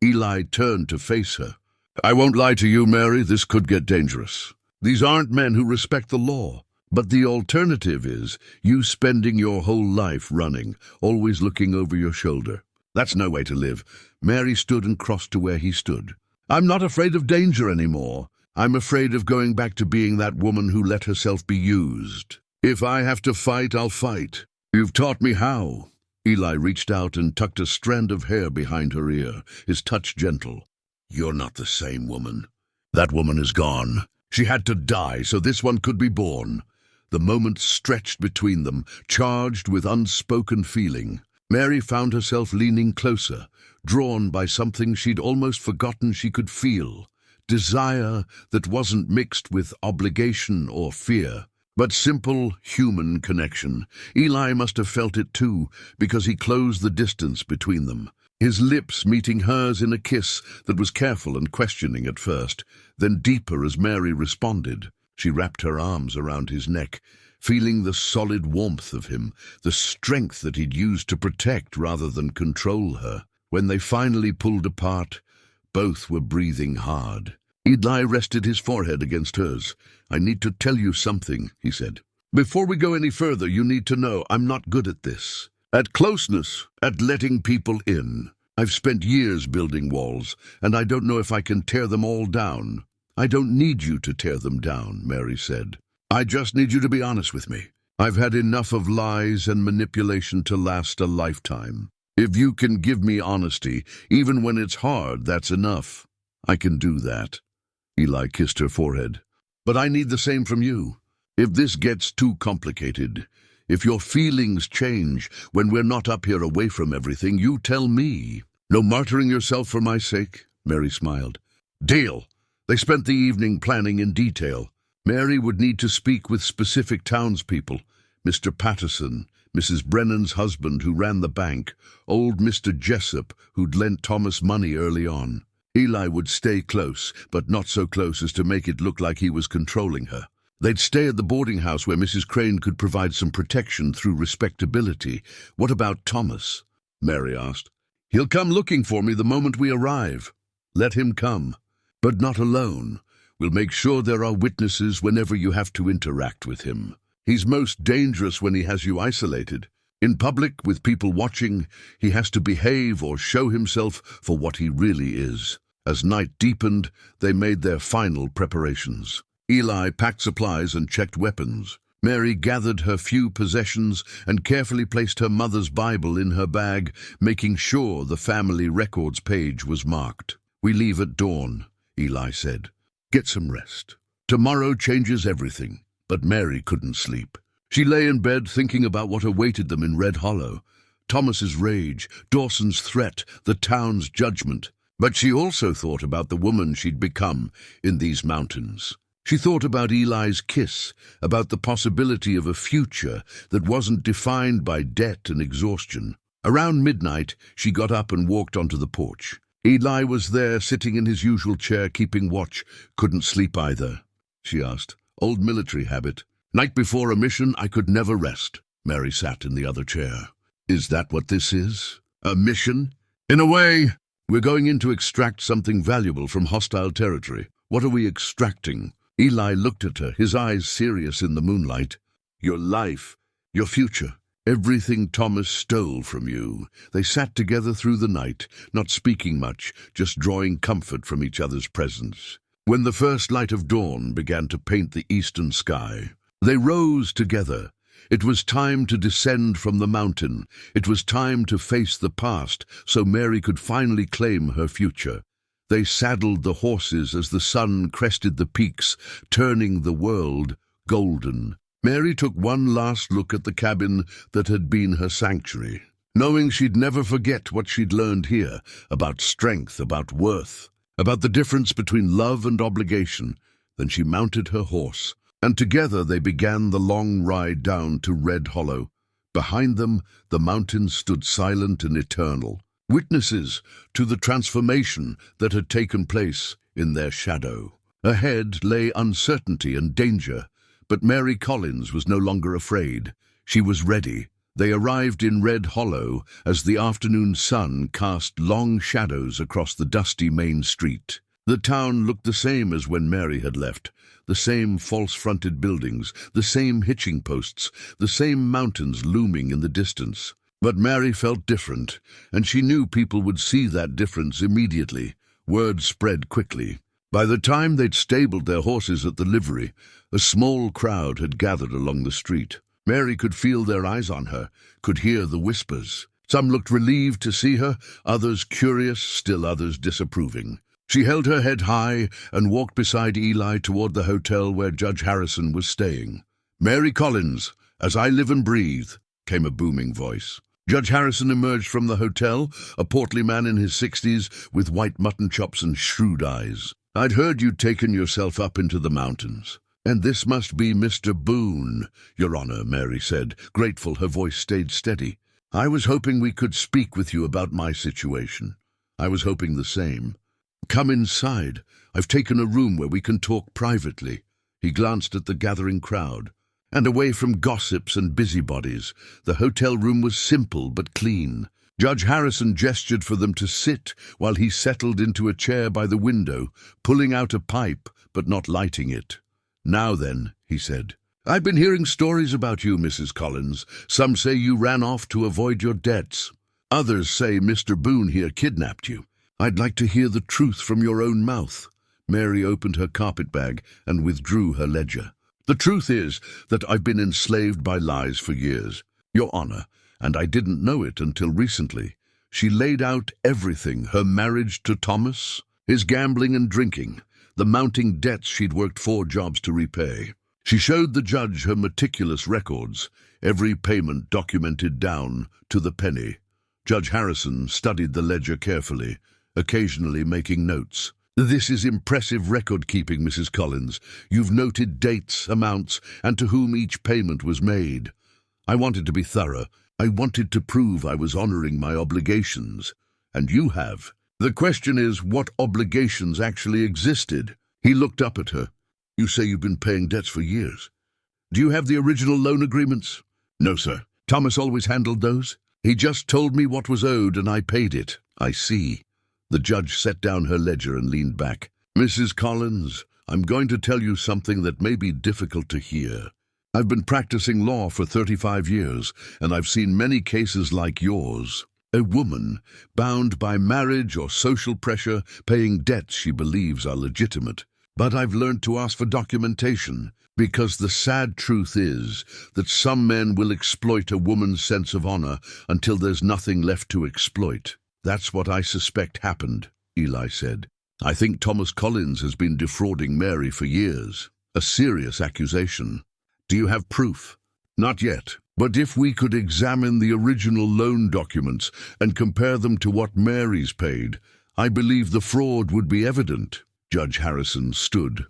Eli turned to face her. I won't lie to you, Mary, this could get dangerous. These aren't men who respect the law. But the alternative is you spending your whole life running, always looking over your shoulder. That's no way to live. Mary stood and crossed to where he stood. I'm not afraid of danger anymore. I'm afraid of going back to being that woman who let herself be used. If I have to fight, I'll fight. You've taught me how. Eli reached out and tucked a strand of hair behind her ear, his touch gentle. You're not the same woman. That woman is gone. She had to die so this one could be born. The moment stretched between them, charged with unspoken feeling. Mary found herself leaning closer, drawn by something she'd almost forgotten she could feel. Desire that wasn't mixed with obligation or fear, but simple human connection. Eli must have felt it too, because he closed the distance between them. His lips meeting hers in a kiss that was careful and questioning at first, then deeper as Mary responded. She wrapped her arms around his neck, feeling the solid warmth of him, the strength that he'd used to protect rather than control her. When they finally pulled apart, both were breathing hard. Eli rested his forehead against hers. I need to tell you something, he said. Before we go any further, you need to know I'm not good at this. At closeness, at letting people in. I've spent years building walls, and I don't know if I can tear them all down. I don't need you to tear them down, Mary said. I just need you to be honest with me. I've had enough of lies and manipulation to last a lifetime. If you can give me honesty, even when it's hard, that's enough. I can do that. Eli kissed her forehead. But I need the same from you. If this gets too complicated, if your feelings change when we're not up here away from everything, you tell me. No martyring yourself for my sake, Mary smiled. Deal. They spent the evening planning in detail. Mary would need to speak with specific townspeople. Mr. Patterson, Mrs. Brennan's husband who ran the bank, old Mr. Jessup who'd lent Thomas money early on. Eli would stay close, but not so close as to make it look like he was controlling her. They'd stay at the boarding house where Mrs. Crane could provide some protection through respectability. What about Thomas? Mary asked. He'll come looking for me the moment we arrive. Let him come. But not alone. We'll make sure there are witnesses whenever you have to interact with him. He's most dangerous when he has you isolated. In public, with people watching, he has to behave or show himself for what he really is. As night deepened, they made their final preparations. Eli packed supplies and checked weapons. Mary gathered her few possessions and carefully placed her mother's Bible in her bag, making sure the family records page was marked. We leave at dawn, Eli said. Get some rest. Tomorrow changes everything. But Mary couldn't sleep. She lay in bed thinking about what awaited them in Red Hollow. Thomas's rage, Dawson's threat, the town's judgment. But she also thought about the woman she'd become in these mountains. She thought about Eli's kiss, about the possibility of a future that wasn't defined by debt and exhaustion. Around midnight, she got up and walked onto the porch. Eli was there, sitting in his usual chair, keeping watch. Couldn't sleep either, she asked. Old military habit. Night before a mission, I could never rest. Mary sat in the other chair. Is that what this is? A mission? In a way. We're going in to extract something valuable from hostile territory. What are we extracting? Eli looked at her, his eyes serious in the moonlight. Your life, your future, everything Thomas stole from you. They sat together through the night, not speaking much, just drawing comfort from each other's presence. When the first light of dawn began to paint the eastern sky, they rose together. It was time to descend from the mountain. It was time to face the past, so Mary could finally claim her future. They saddled the horses as the sun crested the peaks, turning the world golden. Mary took one last look at the cabin that had been her sanctuary, knowing she'd never forget what she'd learned here, about strength, about worth, about the difference between love and obligation. Then she mounted her horse, and together they began the long ride down to Red Hollow. Behind them, the mountains stood silent and eternal, witnesses to the transformation that had taken place in their shadow. Ahead lay uncertainty and danger, but Mary Collins was no longer afraid. She was ready. They arrived in Red Hollow as the afternoon sun cast long shadows across the dusty main street. The town looked the same as when Mary had left. The same false-fronted buildings, the same hitching posts, the same mountains looming in the distance. But Mary felt different, and she knew people would see that difference immediately. Word spread quickly. By the time they'd stabled their horses at the livery, a small crowd had gathered along the street. Mary could feel their eyes on her, could hear the whispers. Some looked relieved to see her, others curious, still others disapproving. She held her head high and walked beside Eli toward the hotel where Judge Harrison was staying. "Mary Collins, as I live and breathe," came a booming voice. Judge Harrison emerged from the hotel, a portly man in his 60s with white mutton chops and shrewd eyes. "I'd heard you'd taken yourself up into the mountains. And this must be Mr. Boone, Your Honor," Mary said, grateful. Her voice stayed steady. "I was hoping we could speak with you about my situation." "I was hoping the same." "Come inside. I've taken a room where we can talk privately." He glanced at the gathering crowd. And away from gossips and busybodies, the hotel room was simple but clean. Judge Harrison gestured for them to sit while he settled into a chair by the window, pulling out a pipe but not lighting it. "Now then," he said, "I've been hearing stories about you, Mrs. Collins. Some say you ran off to avoid your debts. Others say Mr. Boone here kidnapped you. I'd like to hear the truth from your own mouth." Mary opened her carpetbag and withdrew her ledger. "The truth is that I've been enslaved by lies for years, Your Honor, and I didn't know it until recently." She laid out everything: her marriage to Thomas, his gambling and drinking, the mounting debts she'd worked 4 jobs to repay. She showed the judge her meticulous records, every payment documented down to the penny. Judge Harrison studied the ledger carefully, occasionally making notes. "This is impressive record-keeping, Mrs. Collins. You've noted dates, amounts, and to whom each payment was made. I wanted to be thorough. I wanted to prove I was honoring my obligations. And you have. The question is, what obligations actually existed?" He looked up at her. "You say you've been paying debts for years. Do you have the original loan agreements?" "No, sir. Thomas always handled those. He just told me what was owed and I paid it." "I see." The judge set down her ledger and leaned back. "Mrs. Collins, I'm going to tell you something that may be difficult to hear. I've been practicing law for 35 years, and I've seen many cases like yours. A woman, bound by marriage or social pressure, paying debts she believes are legitimate. But I've learned to ask for documentation, because the sad truth is that some men will exploit a woman's sense of honor until there's nothing left to exploit. That's what I suspect happened," Eli said. "I think Thomas Collins has been defrauding Mary for years." A serious accusation. Do you have proof? Not yet. But if we could examine the original loan documents and compare them to what Mary's paid, I believe the fraud would be evident. Judge Harrison stood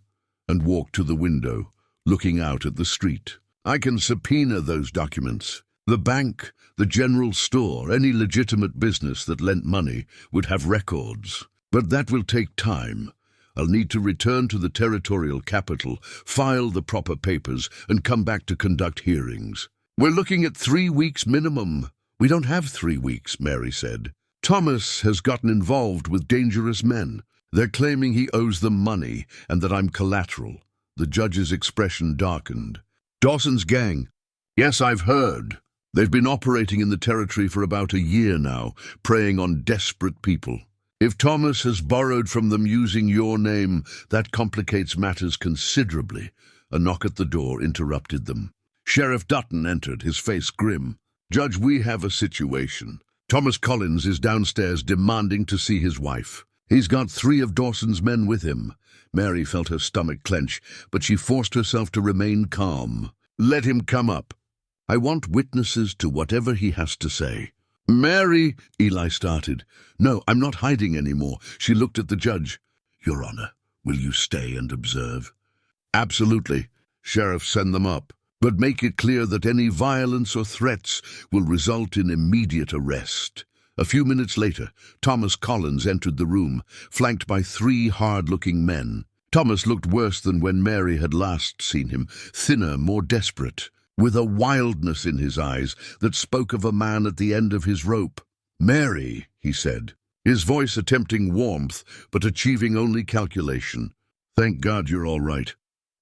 and walked to the window, looking out at the street. I can subpoena those documents. The bank, the general store, any legitimate business that lent money would have records. But that will take time. I'll need to return to the territorial capital, file the proper papers, and come back to conduct hearings. We're looking at 3 weeks minimum. We don't have 3 weeks, Mary said. Thomas has gotten involved with dangerous men. They're claiming he owes them money and that I'm collateral. The judge's expression darkened. Dawson's gang. Yes, I've heard. They've been operating in the territory for about a year now, preying on desperate people. If Thomas has borrowed from them using your name, that complicates matters considerably. A knock at the door interrupted them. Sheriff Dutton entered, his face grim. Judge, we have a situation. Thomas Collins is downstairs demanding to see his wife. He's got 3 of Dawson's men with him. Mary felt her stomach clench, but she forced herself to remain calm. Let him come up. I want witnesses to whatever he has to say. Mary, Eli started. No, I'm not hiding anymore. She looked at the judge. Your Honor, will you stay and observe? Absolutely. Sheriff, send them up. But make it clear that any violence or threats will result in immediate arrest. A few minutes later, Thomas Collins entered the room, flanked by 3 hard-looking men. Thomas looked worse than when Mary had last seen him, thinner, more desperate, with a wildness in his eyes that spoke of a man at the end of his rope. Mary, he said, his voice attempting warmth, but achieving only calculation. Thank God you're all right.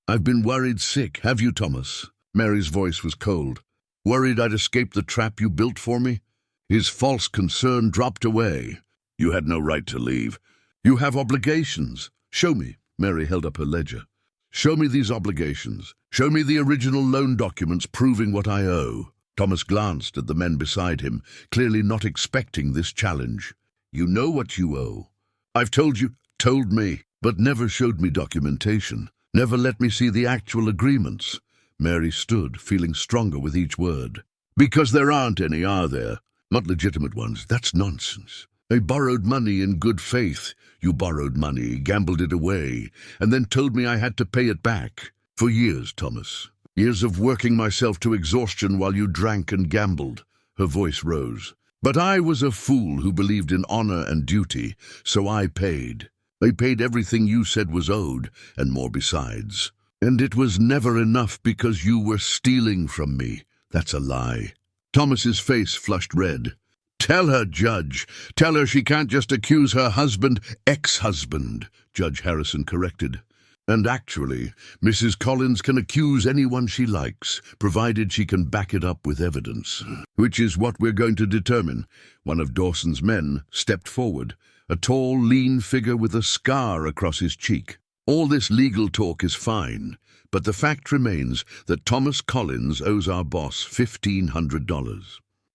I've been worried sick, have you, Thomas? Mary's voice was cold. Worried I'd escape the trap you built for me? His false concern dropped away. You had no right to leave. You have obligations. Show me. Mary held up her ledger. Show me these obligations. Show me the original loan documents proving what I owe. Thomas glanced at the men beside him, clearly not expecting this challenge. You know what you owe. I've told you, told me, but never showed me documentation. Never let me see the actual agreements. Mary stood, feeling stronger with each word. Because there aren't any, are there? Not legitimate ones. That's nonsense. They borrowed money in good faith. You borrowed money, gambled it away, and then told me I had to pay it back. For years, Thomas. Years of working myself to exhaustion while you drank and gambled. Her voice rose. But I was a fool who believed in honor and duty, so I paid. They paid everything you said was owed, and more besides. And it was never enough because you were stealing from me. That's a lie. Thomas's face flushed red. Tell her, Judge. Tell her she can't just accuse her husband, ex-husband, Judge Harrison corrected. And actually, Mrs. Collins can accuse anyone she likes, provided she can back it up with evidence. Which is what we're going to determine. One of Dawson's men stepped forward, a tall, lean figure with a scar across his cheek. All this legal talk is fine, but the fact remains that Thomas Collins owes our boss $1,500.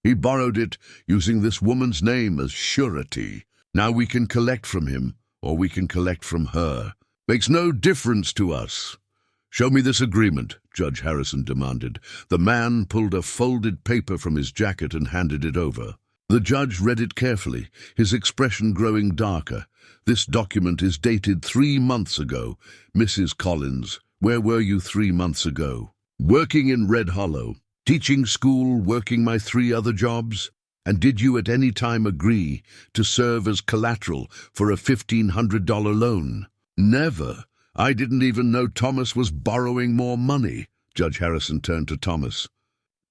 He borrowed it using this woman's name as surety. Now we can collect from him, or we can collect from her. Makes no difference to us. Show me this agreement, Judge Harrison demanded. The man pulled a folded paper from his jacket and handed it over. The judge read it carefully, his expression growing darker. This document is dated 3 months ago. Mrs. Collins, where were you 3 months ago? Working in Red Hollow. Teaching school, working my 3 other jobs? And did you at any time agree to serve as collateral for a $1,500 loan? Never. I didn't even know Thomas was borrowing more money. Judge Harrison turned to Thomas.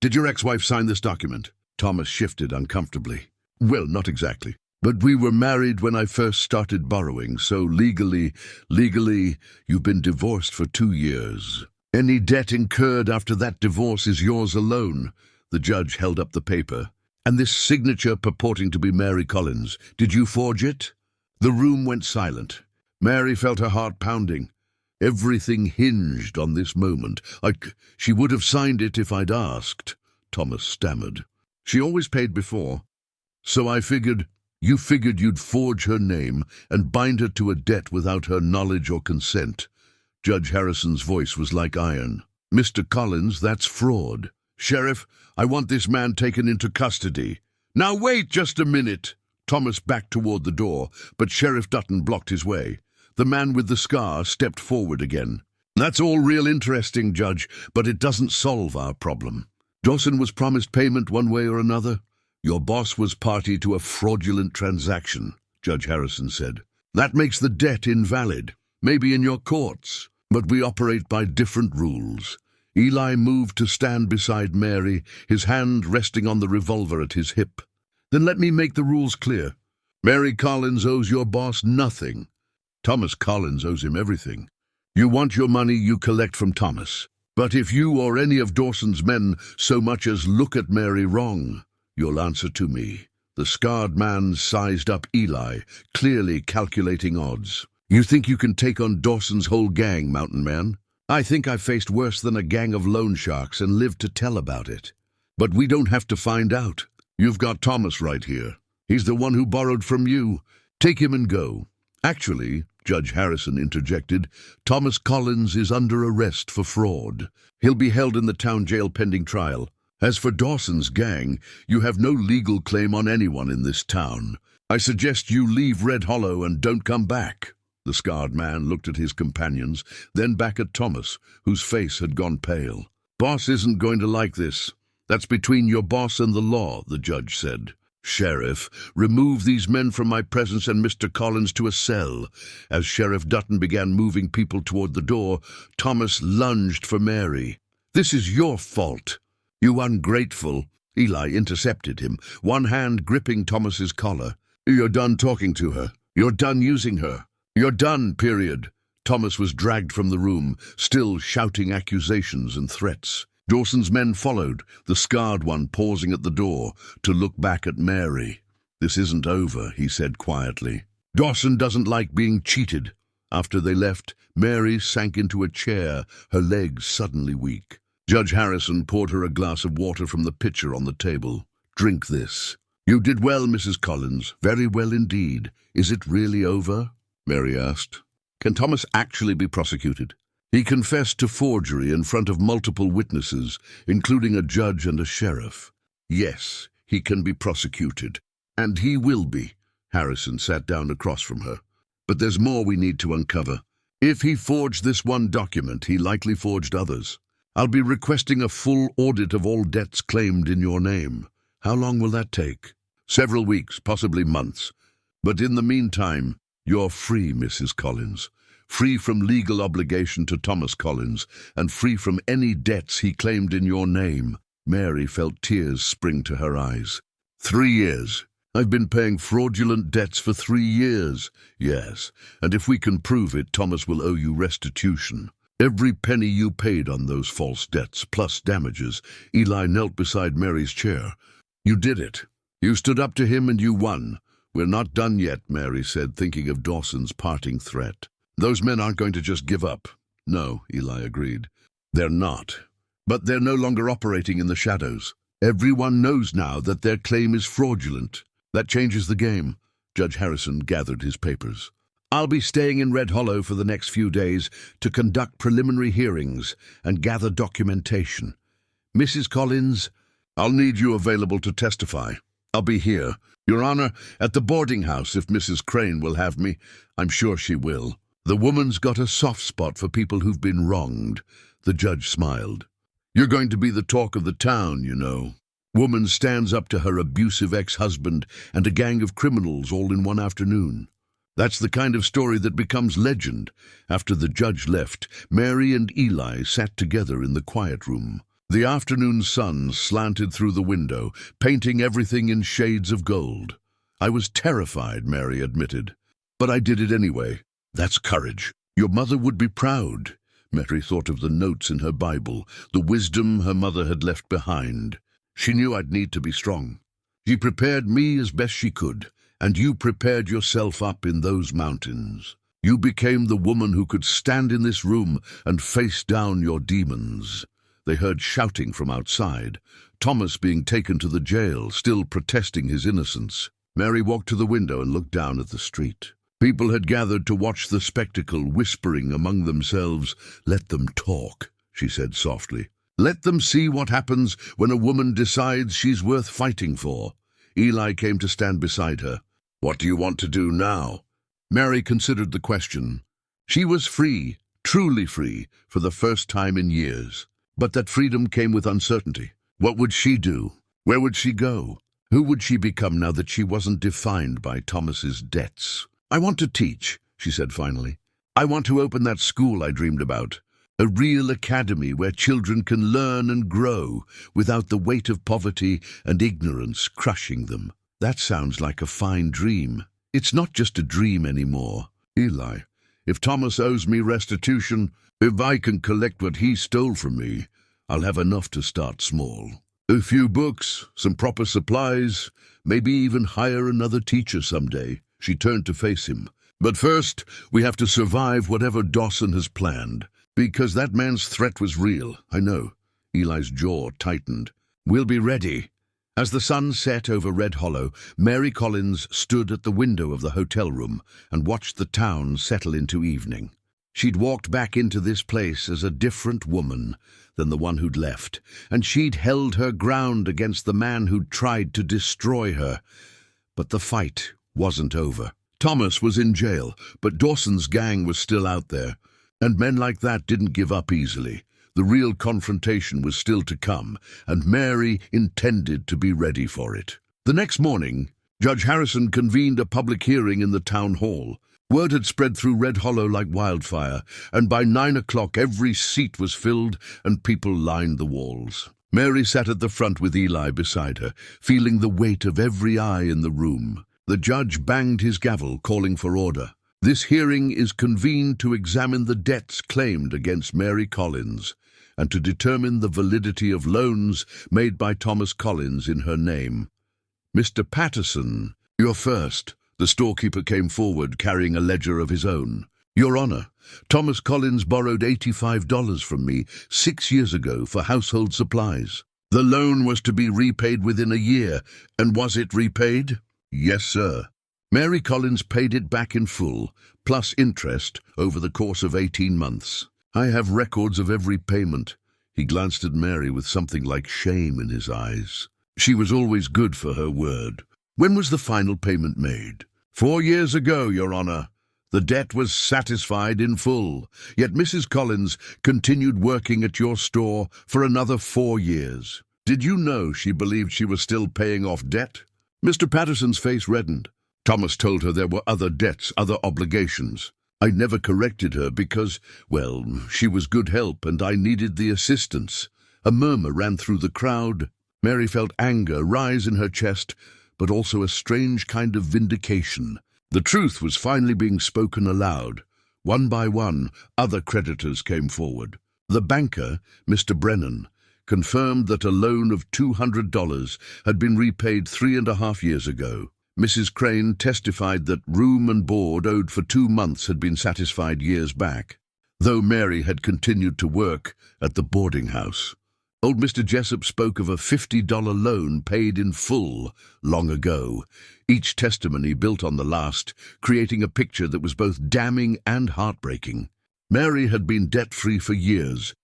Did your ex-wife sign this document? Thomas shifted uncomfortably. Well, not exactly. But we were married when I first started borrowing, so legally, you've been divorced for 2 years. Any debt incurred after that divorce is yours alone. The judge held up the paper. And this signature purporting to be Mary Collins, did you forge it? The room went silent. Mary felt her heart pounding. Everything hinged on this moment. She would have signed it if I'd asked, Thomas stammered. She always paid before. So I figured, you figured you'd forge her name and bind her to a debt without her knowledge or consent. Judge Harrison's voice was like iron. "Mr. Collins, that's fraud. Sheriff, I want this man taken into custody." "Now wait just a minute." Thomas backed toward the door, but Sheriff Dutton blocked his way. The man with the scar stepped forward again. "That's all real interesting, Judge, but it doesn't solve our problem. Dawson was promised payment one way or another. Your boss was party to a fraudulent transaction," Judge Harrison said. "That makes the debt invalid, maybe in your courts, but we operate by different rules." Eli moved to stand beside Mary, his hand resting on the revolver at his hip. "Then let me make the rules clear. Mary Collins owes your boss nothing. Thomas Collins owes him everything. You want your money, you collect from Thomas. But if you or any of Dawson's men so much as look at Mary wrong, you'll answer to me." The scarred man sized up Eli, clearly calculating odds. "You think you can take on Dawson's whole gang, Mountain Man? I think I've faced worse than a gang of loan sharks and lived to tell about it. But we don't have to find out. You've got Thomas right here. He's the one who borrowed from you. Take him and go." "Actually," Judge Harrison interjected, "Thomas Collins is under arrest for fraud. He'll be held in the town jail pending trial. As for Dawson's gang, you have no legal claim on anyone in this town. I suggest you leave Red Hollow and don't come back." The scarred man looked at his companions, then back at Thomas, whose face had gone pale. "Boss isn't going to like this. That's between your boss and the law," the judge said. "Sheriff, remove these men from my presence and Mr. Collins to a cell." As Sheriff Dutton began moving people toward the door, Thomas lunged for Mary. "This is your fault. You ungrateful." Eli intercepted him, one hand gripping Thomas's collar. "You're done talking to her. You're done using her. You're done, period." Thomas was dragged from the room, still shouting accusations and threats. Dawson's men followed, the scarred one pausing at the door to look back at Mary. "This isn't over," he said quietly. "Dawson doesn't like being cheated." After they left, Mary sank into a chair, her legs suddenly weak. Judge Harrison poured her a glass of water from the pitcher on the table. "Drink this." "You did well, Mrs. Collins, very well indeed. Is it really over?" Mary asked. "Can Thomas actually be prosecuted?" "He confessed to forgery in front of multiple witnesses, including a judge and a sheriff. Yes, he can be prosecuted. And he will be." Harrison sat down across from her. "But there's more we need to uncover. If he forged this one document, he likely forged others. I'll be requesting a full audit of all debts claimed in your name. How long will that take?" "Several weeks, possibly months. But in the meantime, you're free, Mrs. Collins. Free from legal obligation to Thomas Collins, and free from any debts he claimed in your name." Mary felt tears spring to her eyes. 3 years. I've been paying fraudulent debts for 3 years. Yes, and if we can prove it, Thomas will owe you restitution. Every penny you paid on those false debts, plus damages. Eli knelt beside Mary's chair. "You did it. You stood up to him and you won." "We're not done yet," Mary said, thinking of Dawson's parting threat. "Those men aren't going to just give up." "No," Eli agreed. "They're not. But they're no longer operating in the shadows. Everyone knows now that their claim is fraudulent. That changes the game." Judge Harrison gathered his papers. "I'll be staying in Red Hollow for the next few days to conduct preliminary hearings and gather documentation. Mrs. Collins, I'll need you available to testify. I'll be here, Your Honor, at the boarding house if Mrs. Crane will have me. I'm sure she will. The woman's got a soft spot for people who've been wronged." The judge smiled. "You're going to be the talk of the town, you know. Woman stands up to her abusive ex-husband and a gang of criminals all in one afternoon. That's the kind of story that becomes legend." After the judge left, Mary and Eli sat together in the quiet room. The afternoon sun slanted through the window, painting everything in shades of gold. "I was terrified," Mary admitted. "But I did it anyway. That's courage. Your mother would be proud." Mary thought of the notes in her Bible, the wisdom her mother had left behind. She knew I'd need to be strong. She prepared me as best she could, and you prepared yourself up in those mountains. You became the woman who could stand in this room and face down your demons." They heard shouting from outside, Thomas being taken to the jail, still protesting his innocence. Mary walked to the window and looked down at the street. People had gathered to watch the spectacle, whispering among themselves. "Let them talk," she said softly. "Let them see what happens when a woman decides she's worth fighting for." Eli came to stand beside her. "What do you want to do now?" Mary considered the question. She was free, truly free, for the first time in years. But that freedom came with uncertainty. What would she do? Where would she go? Who would she become now that she wasn't defined by Thomas's debts? "I want to teach," she said finally. "I want to open that school I dreamed about. A real academy where children can learn and grow without the weight of poverty and ignorance crushing them." That sounds like a fine dream. It's not just a dream anymore. "Eli, if Thomas owes me restitution, if I can collect what he stole from me, I'll have enough to start small. A few books, some proper supplies, maybe even hire another teacher someday." She turned to face him. "But first, we have to survive whatever Dawson has planned. Because that man's threat was real, I know." Eli's jaw tightened. "We'll be ready." As the sun set over Red Hollow, Mary Collins stood at the window of the hotel room and watched the town settle into evening. She'd walked back into this place as a different woman than the one who'd left, and she'd held her ground against the man who'd tried to destroy her. But the fight wasn't over. Thomas was in jail, but Dawson's gang was still out there. And men like that didn't give up easily. The real confrontation was still to come, and Mary intended to be ready for it. The next morning, Judge Harrison convened a public hearing in the town hall. Word had spread through Red Hollow like wildfire, and by 9 o'clock every seat was filled and people lined the walls. Mary sat at the front with Eli beside her, feeling the weight of every eye in the room. The judge banged his gavel, calling for order. "This hearing is convened to examine the debts claimed against Mary Collins and to determine the validity of loans made by Thomas Collins in her name. Mr. Patterson, you're first." The storekeeper came forward, carrying a ledger of his own. "Your Honor, Thomas Collins borrowed $85 from me 6 years ago for household supplies. The loan was to be repaid within a year, and was it repaid?" "Yes, sir." Mary Collins paid it back in full, plus interest, over the course of 18 months. "I have records of every payment." He glanced at Mary with something like shame in his eyes. She was always good for her word. "When was the final payment made?" 4 years ago, Your Honor. The debt was satisfied in full, yet Mrs. Collins continued working at your store for another 4 years. Did you know she believed she was still paying off debt?" Mr. Patterson's face reddened. "Thomas told her there were other debts, other obligations. I never corrected her because, well, she was good help and I needed the assistance." A murmur ran through the crowd. Mary felt anger rise in her chest, but also a strange kind of vindication. The truth was finally being spoken aloud. One by one, other creditors came forward. The banker, Mr. Brennan, confirmed that a loan of $200 had been repaid 3.5 years ago. Mrs. Crane testified that room and board owed for 2 months had been satisfied years back, though Mary had continued to work at the boarding house. Old Mr. Jessup spoke of a $50 loan paid in full long ago. Each testimony built on the last, creating a picture that was both damning and heartbreaking. Mary had been debt-free for years,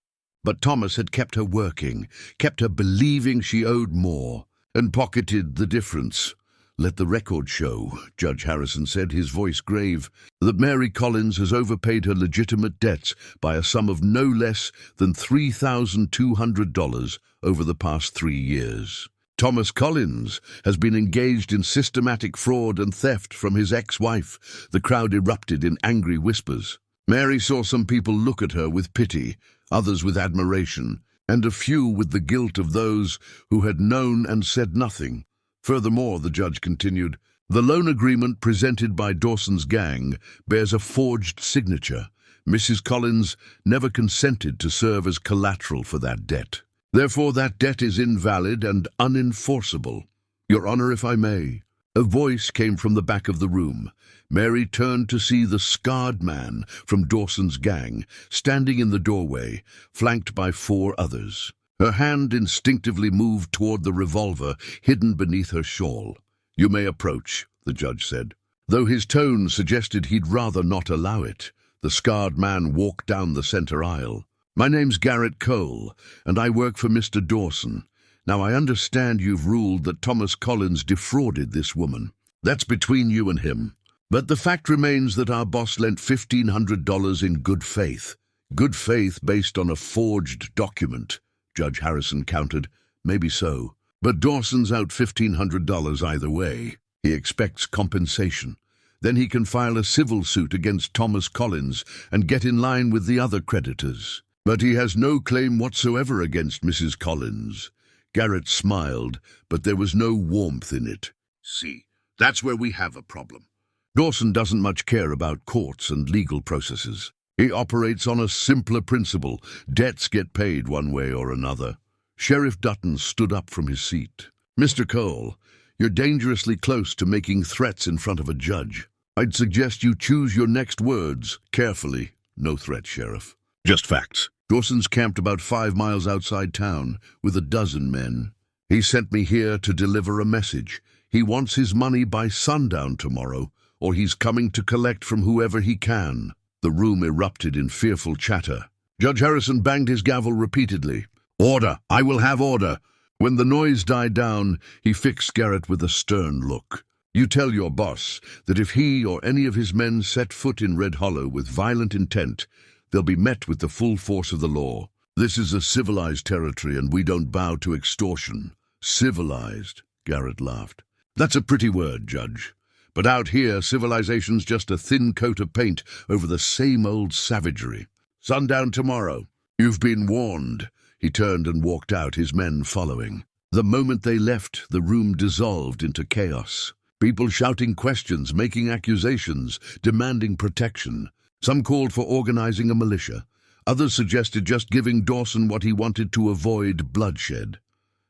but Thomas had kept her working, kept her believing she owed more, and pocketed the difference. "Let the record show," Judge Harrison said, his voice grave, "that Mary Collins has overpaid her legitimate debts by a sum of no less than $3,200 over the past 3 years. Thomas Collins has been engaged in systematic fraud and theft from his ex-wife." The crowd erupted in angry whispers. Mary saw some people look at her with pity, others with admiration, and a few with the guilt of those who had known and said nothing. Furthermore, the judge continued, "The loan agreement presented by Dawson's gang bears a forged signature. Mrs. Collins never consented to serve as collateral for that debt. Therefore, that debt is invalid and unenforceable. Your Honor, if I may." A voice came from the back of the room. Mary turned to see the scarred man from Dawson's gang, standing in the doorway, flanked by 4 others. Her hand instinctively moved toward the revolver hidden beneath her shawl. "You may approach," the judge said. Though his tone suggested he'd rather not allow it, the scarred man walked down the center aisle. "My name's Garrett Cole, and I work for Mr. Dawson. Now, I understand you've ruled that Thomas Collins defrauded this woman. That's between you and him. But the fact remains that our boss lent $1,500 in good faith. Good faith based on a forged document," Judge Harrison countered. "Maybe so. But Dawson's out $1,500 either way. He expects compensation. Then he can file a civil suit against Thomas Collins and get in line with the other creditors. But he has no claim whatsoever against Mrs. Collins." Garrett smiled, but there was no warmth in it. "See, that's where we have a problem. Dawson doesn't much care about courts and legal processes. He operates on a simpler principle. Debts get paid one way or another." Sheriff Dutton stood up from his seat. "Mr. Cole, you're dangerously close to making threats in front of a judge. I'd suggest you choose your next words carefully." "No threat, Sheriff. Just facts. Dawson's camped about 5 miles outside town with a dozen men. He sent me here to deliver a message. He wants his money by sundown tomorrow, or he's coming to collect from whoever he can." The room erupted in fearful chatter. Judge Harrison banged his gavel repeatedly. "Order! I will have order!" When the noise died down, he fixed Garrett with a stern look. "You tell your boss that if he or any of his men set foot in Red Hollow with violent intent, they'll be met with the full force of the law. This is a civilized territory, and we don't bow to extortion." "Civilized," Garrett laughed. "That's a pretty word, Judge. But out here, civilization's just a thin coat of paint over the same old savagery. Sundown tomorrow. You've been warned." He turned and walked out, his men following. The moment they left, the room dissolved into chaos. People shouting questions, making accusations, demanding protection. Some called for organizing a militia. Others suggested just giving Dawson what he wanted to avoid bloodshed.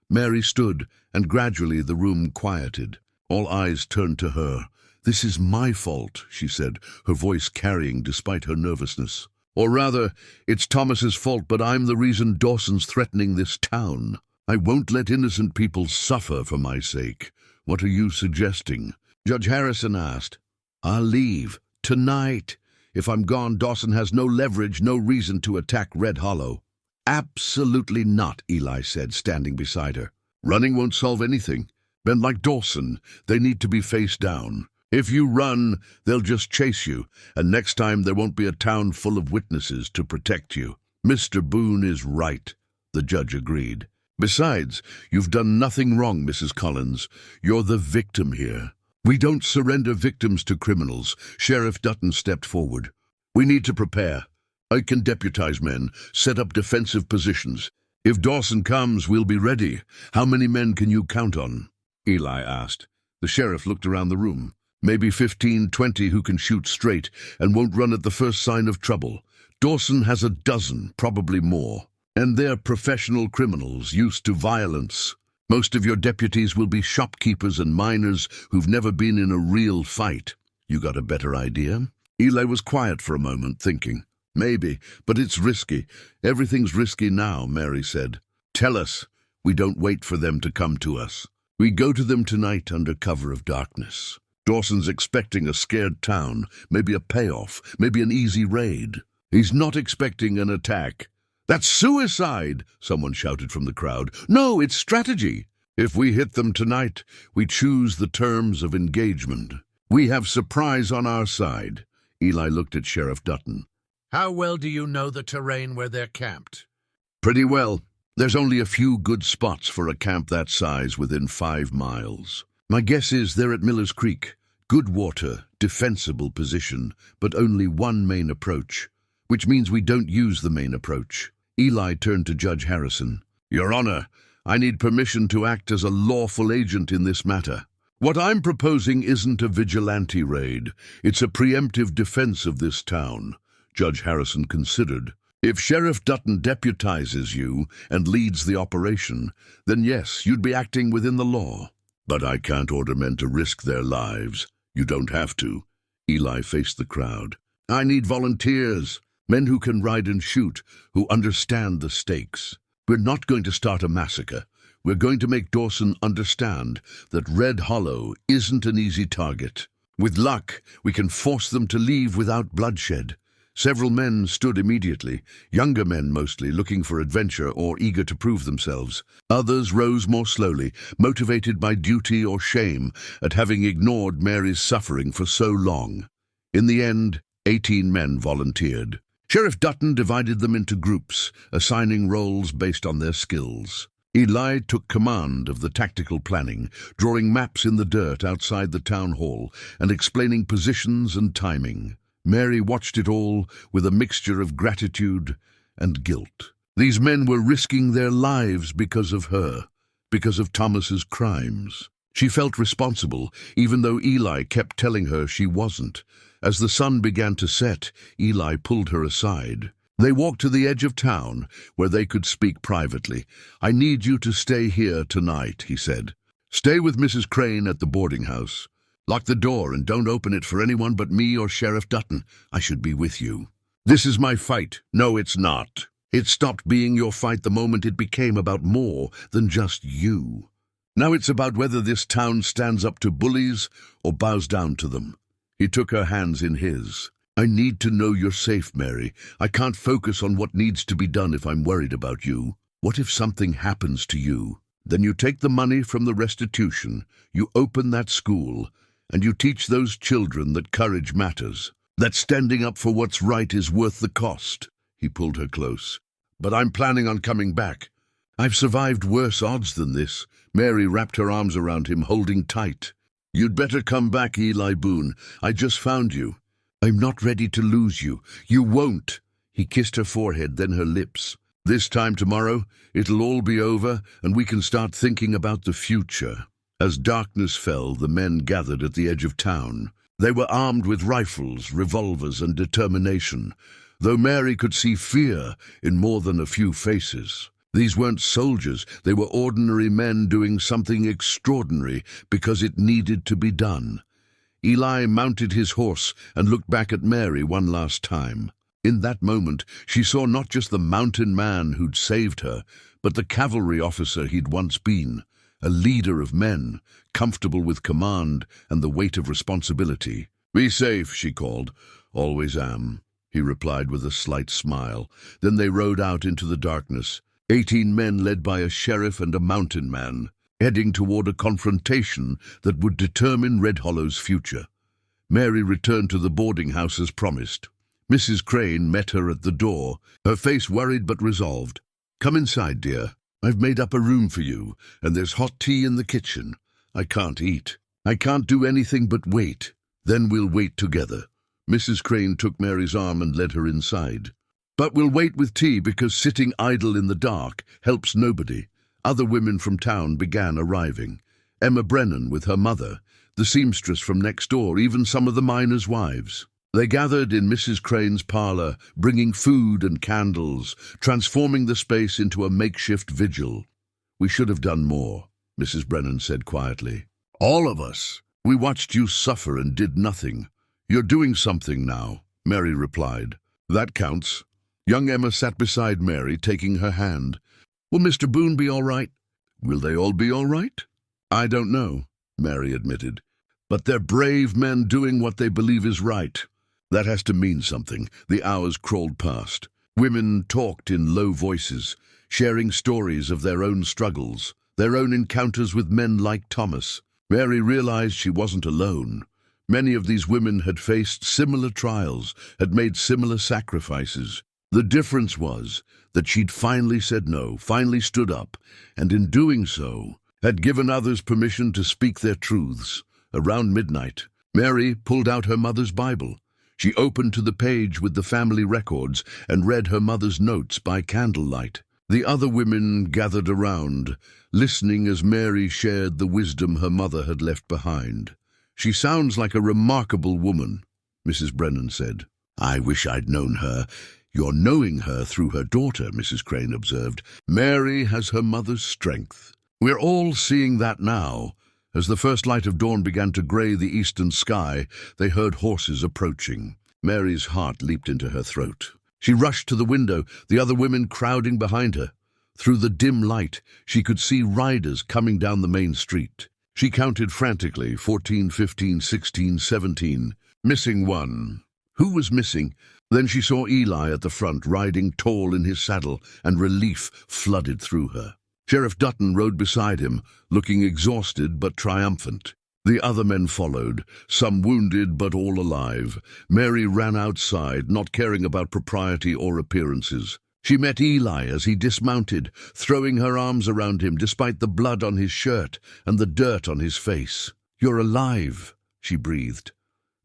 Mary stood, and gradually the room quieted. All eyes turned to her. "This is my fault," she said, her voice carrying despite her nervousness. "Or rather, it's Thomas's fault, but I'm the reason Dawson's threatening this town. I won't let innocent people suffer for my sake. What are you suggesting?" Judge Harrison asked. "I'll leave. Tonight. If I'm gone, Dawson has no leverage, no reason to attack Red Hollow." "Absolutely not," Eli said, standing beside her. "Running won't solve anything. Men like Dawson, they need to be face down. If you run, they'll just chase you, and next time there won't be a town full of witnesses to protect you." "Mr. Boone is right," the judge agreed. "Besides, you've done nothing wrong, Mrs. Collins. You're the victim here. We don't surrender victims to criminals." Sheriff Dutton stepped forward. "We need to prepare. I can deputize men, set up defensive positions. If Dawson comes, we'll be ready. How many men can you count on?" Eli asked. The sheriff looked around the room. "Maybe 15, 20 who can shoot straight and won't run at the first sign of trouble. Dawson has a dozen, probably more. And they're professional criminals, used to violence. Most of your deputies will be shopkeepers and miners who've never been in a real fight. You got a better idea?" Eli was quiet for a moment, thinking. "Maybe, but it's risky. Everything's risky now," Mary said. "Tell us. We don't wait for them to come to us. We go to them tonight under cover of darkness. Dawson's expecting a scared town, maybe a payoff, maybe an easy raid. He's not expecting an attack." "That's suicide," someone shouted from the crowd. "No, it's strategy. If we hit them tonight, we choose the terms of engagement. We have surprise on our side." Eli looked at Sheriff Dutton. "How well do you know the terrain where they're camped?" "Pretty well. There's only a few good spots for a camp that size within 5 miles. My guess is they're at Miller's Creek. Good water, defensible position, but only one main approach, which means we don't use the main approach." Eli turned to Judge Harrison. "Your Honor, I need permission to act as a lawful agent in this matter. What I'm proposing isn't a vigilante raid. It's a preemptive defense of this town." Judge Harrison considered. "If Sheriff Dutton deputizes you and leads the operation, then yes, you'd be acting within the law. But I can't order men to risk their lives. You don't have to." Eli faced the crowd. "I need volunteers, men who can ride and shoot, who understand the stakes. We're not going to start a massacre. We're going to make Dawson understand that Red Hollow isn't an easy target. With luck, we can force them to leave without bloodshed. Several men stood immediately, younger men mostly, looking for adventure or eager to prove themselves. Others rose more slowly, motivated by duty or shame at having ignored Mary's suffering for so long. In the end, 18 men volunteered. Sheriff Dutton divided them into groups, assigning roles based on their skills. Eli took command of the tactical planning, drawing maps in the dirt outside the town hall and explaining positions and timing. Mary watched it all with a mixture of gratitude and guilt. These men were risking their lives because of her, because of Thomas's crimes. She felt responsible, even though Eli kept telling her she wasn't. As the sun began to set, Eli pulled her aside. They walked to the edge of town, where they could speak privately. "I need you to stay here tonight," he said. "Stay with Mrs. Crane at the boarding house. Lock the door and don't open it for anyone but me or Sheriff Dutton. I should be with you. This is my fight." "No, it's not. It stopped being your fight the moment it became about more than just you. Now it's about whether this town stands up to bullies or bows down to them." He took her hands in his. "I need to know you're safe, Mary. I can't focus on what needs to be done if I'm worried about you. What if something happens to you? Then you take the money from the restitution, you open that school, and you teach those children that courage matters, that standing up for what's right is worth the cost." He pulled her close. "But I'm planning on coming back. I've survived worse odds than this." Mary wrapped her arms around him, holding tight. "You'd better come back, Eli Boone. I just found you. I'm not ready to lose you. You won't." He kissed her forehead, then her lips. "This time tomorrow, it'll all be over, and we can start thinking about the future." As darkness fell, the men gathered at the edge of town. They were armed with rifles, revolvers, and determination, though Mary could see fear in more than a few faces. These weren't soldiers, they were ordinary men doing something extraordinary because it needed to be done. Eli mounted his horse and looked back at Mary one last time. In that moment, she saw not just the mountain man who'd saved her, but the cavalry officer he'd once been, a leader of men, comfortable with command and the weight of responsibility. "Be safe," she called. "Always am," he replied with a slight smile. Then they rode out into the darkness, 18 men led by a sheriff and a mountain man, heading toward a confrontation that would determine Red Hollow's future. Mary returned to the boarding house as promised. Mrs. Crane met her at the door, her face worried but resolved. "Come inside, dear. I've made up a room for you, and there's hot tea in the kitchen. I can't eat. I can't do anything but wait. Then we'll wait together." Mrs. Crane took Mary's arm and led her inside. "But we'll wait with tea because sitting idle in the dark helps nobody." Other women from town began arriving. Emma Brennan with her mother, the seamstress from next door, even some of the miners' wives. They gathered in Mrs. Crane's parlor, bringing food and candles, transforming the space into a makeshift vigil. "We should have done more," Mrs. Brennan said quietly. "All of us. We watched you suffer and did nothing. You're doing something now," Mary replied. "That counts." Young Emma sat beside Mary, taking her hand. "Will Mr. Boone be all right?" "Will they all be all right?" "I don't know," Mary admitted. "But they're brave men doing what they believe is right. That has to mean something." The hours crawled past. Women talked in low voices, sharing stories of their own struggles, their own encounters with men like Thomas. Mary realized she wasn't alone. Many of these women had faced similar trials, had made similar sacrifices. The difference was that she'd finally said no, finally stood up, and in doing so, had given others permission to speak their truths. Around midnight, Mary pulled out her mother's Bible. She opened to the page with the family records and read her mother's notes by candlelight. The other women gathered around, listening as Mary shared the wisdom her mother had left behind. "She sounds like a remarkable woman," Mrs. Brennan said. "I wish I'd known her." "You're knowing her through her daughter," Mrs. Crane observed. "Mary has her mother's strength." "We're all seeing that now." As the first light of dawn began to gray the eastern sky, they heard horses approaching. Mary's heart leaped into her throat. She rushed to the window, the other women crowding behind her. Through the dim light, she could see riders coming down the main street. She counted frantically, 14, 15, 16, 17. Missing one. Who was missing? Then she saw Eli at the front, riding tall in his saddle, and relief flooded through her. Sheriff Dutton rode beside him, looking exhausted but triumphant. The other men followed, some wounded but all alive. Mary ran outside, not caring about propriety or appearances. She met Eli as he dismounted, throwing her arms around him despite the blood on his shirt and the dirt on his face. "You're alive," she breathed.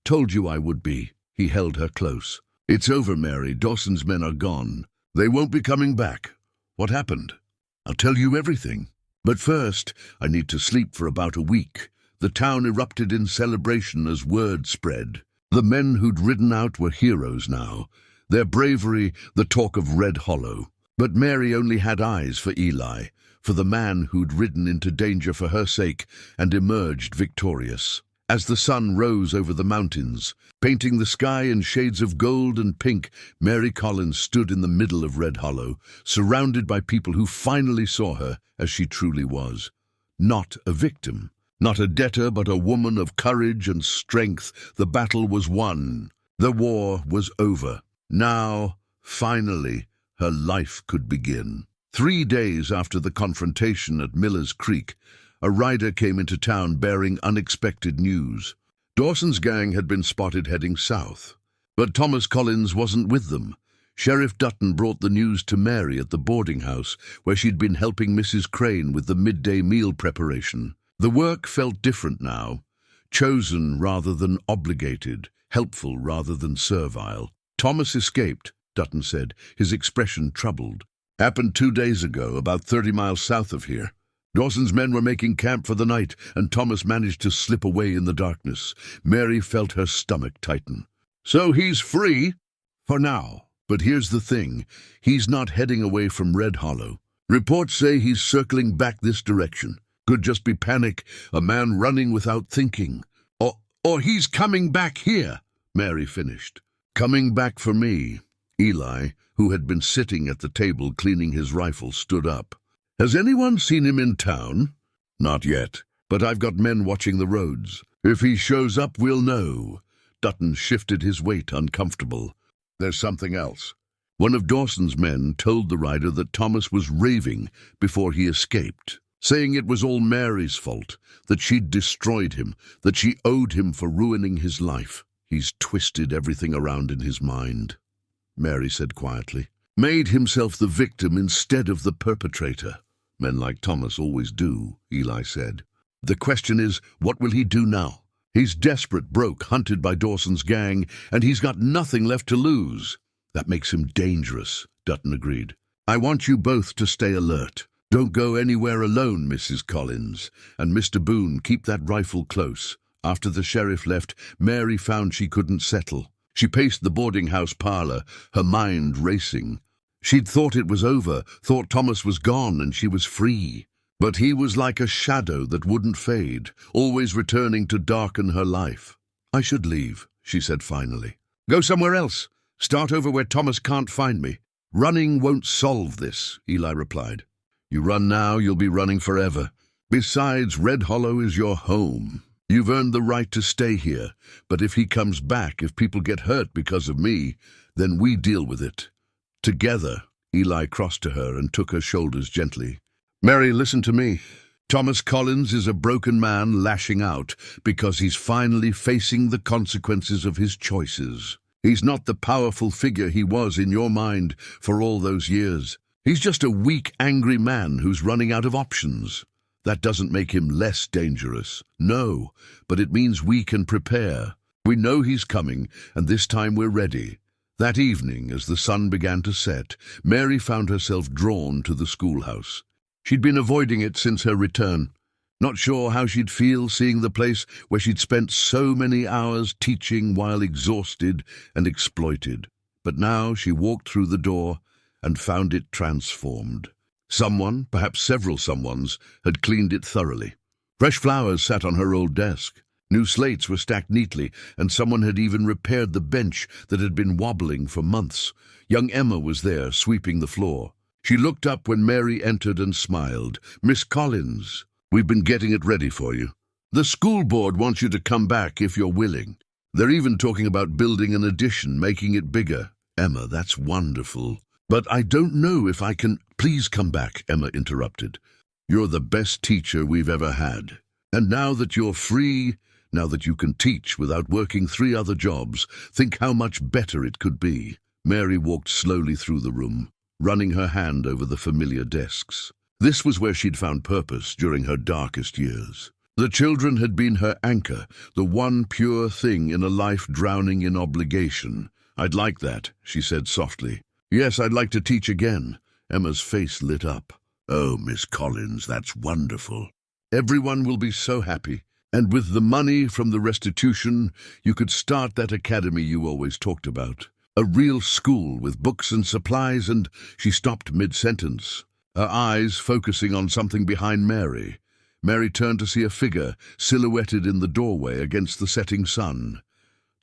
"Told you I would be." He held her close. "It's over, Mary. Dawson's men are gone. They won't be coming back. What happened? I'll tell you everything. But first, I need to sleep for about a week." The town erupted in celebration as word spread. The men who'd ridden out were heroes now. Their bravery, the talk of Red Hollow. But Mary only had eyes for Eli, for the man who'd ridden into danger for her sake and emerged victorious. As the sun rose over the mountains, painting the sky in shades of gold and pink, Mary Collins stood in the middle of Red Hollow, surrounded by people who finally saw her as she truly was. Not a victim, not a debtor, but a woman of courage and strength. The battle was won. The war was over. Now, finally, her life could begin. 3 days after the confrontation at Miller's Creek, a rider came into town bearing unexpected news. Dawson's gang had been spotted heading south, but Thomas Collins wasn't with them. Sheriff Dutton brought the news to Mary at the boarding house, where she'd been helping Mrs. Crane with the midday meal preparation. The work felt different now, chosen rather than obligated, helpful rather than servile. "Thomas escaped," Dutton said, his expression troubled. "Happened 2 days ago, about 30 miles south of here. Dawson's men were making camp for the night, and Thomas managed to slip away in the darkness." Mary felt her stomach tighten. "So he's free?" "For now. But here's the thing. He's not heading away from Red Hollow. Reports say he's circling back this direction. Could just be panic, a man running without thinking. Or he's coming back here," Mary finished. "Coming back for me." Eli, who had been sitting at the table cleaning his rifle, stood up. "Has anyone seen him in town?" "Not yet, but I've got men watching the roads. If he shows up, we'll know." Dutton shifted his weight, uncomfortable. "There's something else." One of Dawson's men told the rider that Thomas was raving before he escaped, saying it was all Mary's fault, that she'd destroyed him, that she owed him for ruining his life. "He's twisted everything around in his mind," Mary said quietly. "Made himself the victim instead of the perpetrator." "Men like Thomas always do," Eli said. "The question is, what will he do now? He's desperate, broke, hunted by Dawson's gang, and he's got nothing left to lose." "That makes him dangerous," Dutton agreed. "I want you both to stay alert. Don't go anywhere alone, Mrs. Collins. And Mr. Boone, keep that rifle close." After the sheriff left, Mary found she couldn't settle. She paced the boarding house parlor, her mind racing. She'd thought it was over, thought Thomas was gone and she was free. But he was like a shadow that wouldn't fade, always returning to darken her life. "I should leave," she said finally. "Go somewhere else. Start over where Thomas can't find me." "Running won't solve this," Eli replied. "You run now, you'll be running forever. Besides, Red Hollow is your home. You've earned the right to stay here, but if he comes back, if people get hurt because of me, then we deal with it. Together." Eli crossed to her and took her shoulders gently. "Mary, listen to me. Thomas Collins is a broken man lashing out because he's finally facing the consequences of his choices. He's not the powerful figure he was in your mind for all those years. He's just a weak, angry man who's running out of options. That doesn't make him less dangerous. No, but it means we can prepare. We know he's coming, and this time we're ready." That evening, as the sun began to set, Mary found herself drawn to the schoolhouse. She'd been avoiding it since her return, not sure how she'd feel seeing the place where she'd spent so many hours teaching while exhausted and exploited. But now she walked through the door and found it transformed. Someone, perhaps several someones, had cleaned it thoroughly. Fresh flowers sat on her old desk. New slates were stacked neatly, and someone had even repaired the bench that had been wobbling for months. Young Emma was there, sweeping the floor. She looked up when Mary entered and smiled. "Miss Collins, we've been getting it ready for you." The school board wants you to come back if you're willing. They're even talking about building an addition, making it bigger. Emma, that's wonderful. But I don't know if I can— Please come back, Emma interrupted. You're the best teacher we've ever had. And now that you're free, now that you can teach without working 3 other jobs, think how much better it could be. Mary walked slowly through the room, running her hand over the familiar desks. This was where she'd found purpose during her darkest years. The children had been her anchor, the one pure thing in a life drowning in obligation. I'd like that, she said softly. Yes, I'd like to teach again. Emma's face lit up. Oh, Miss Collins, that's wonderful. Everyone will be so happy. And with the money from the restitution, you could start that academy you always talked about. A real school with books and supplies. And she stopped mid-sentence, her eyes focusing on something behind Mary. Mary turned to see a figure silhouetted in the doorway against the setting sun.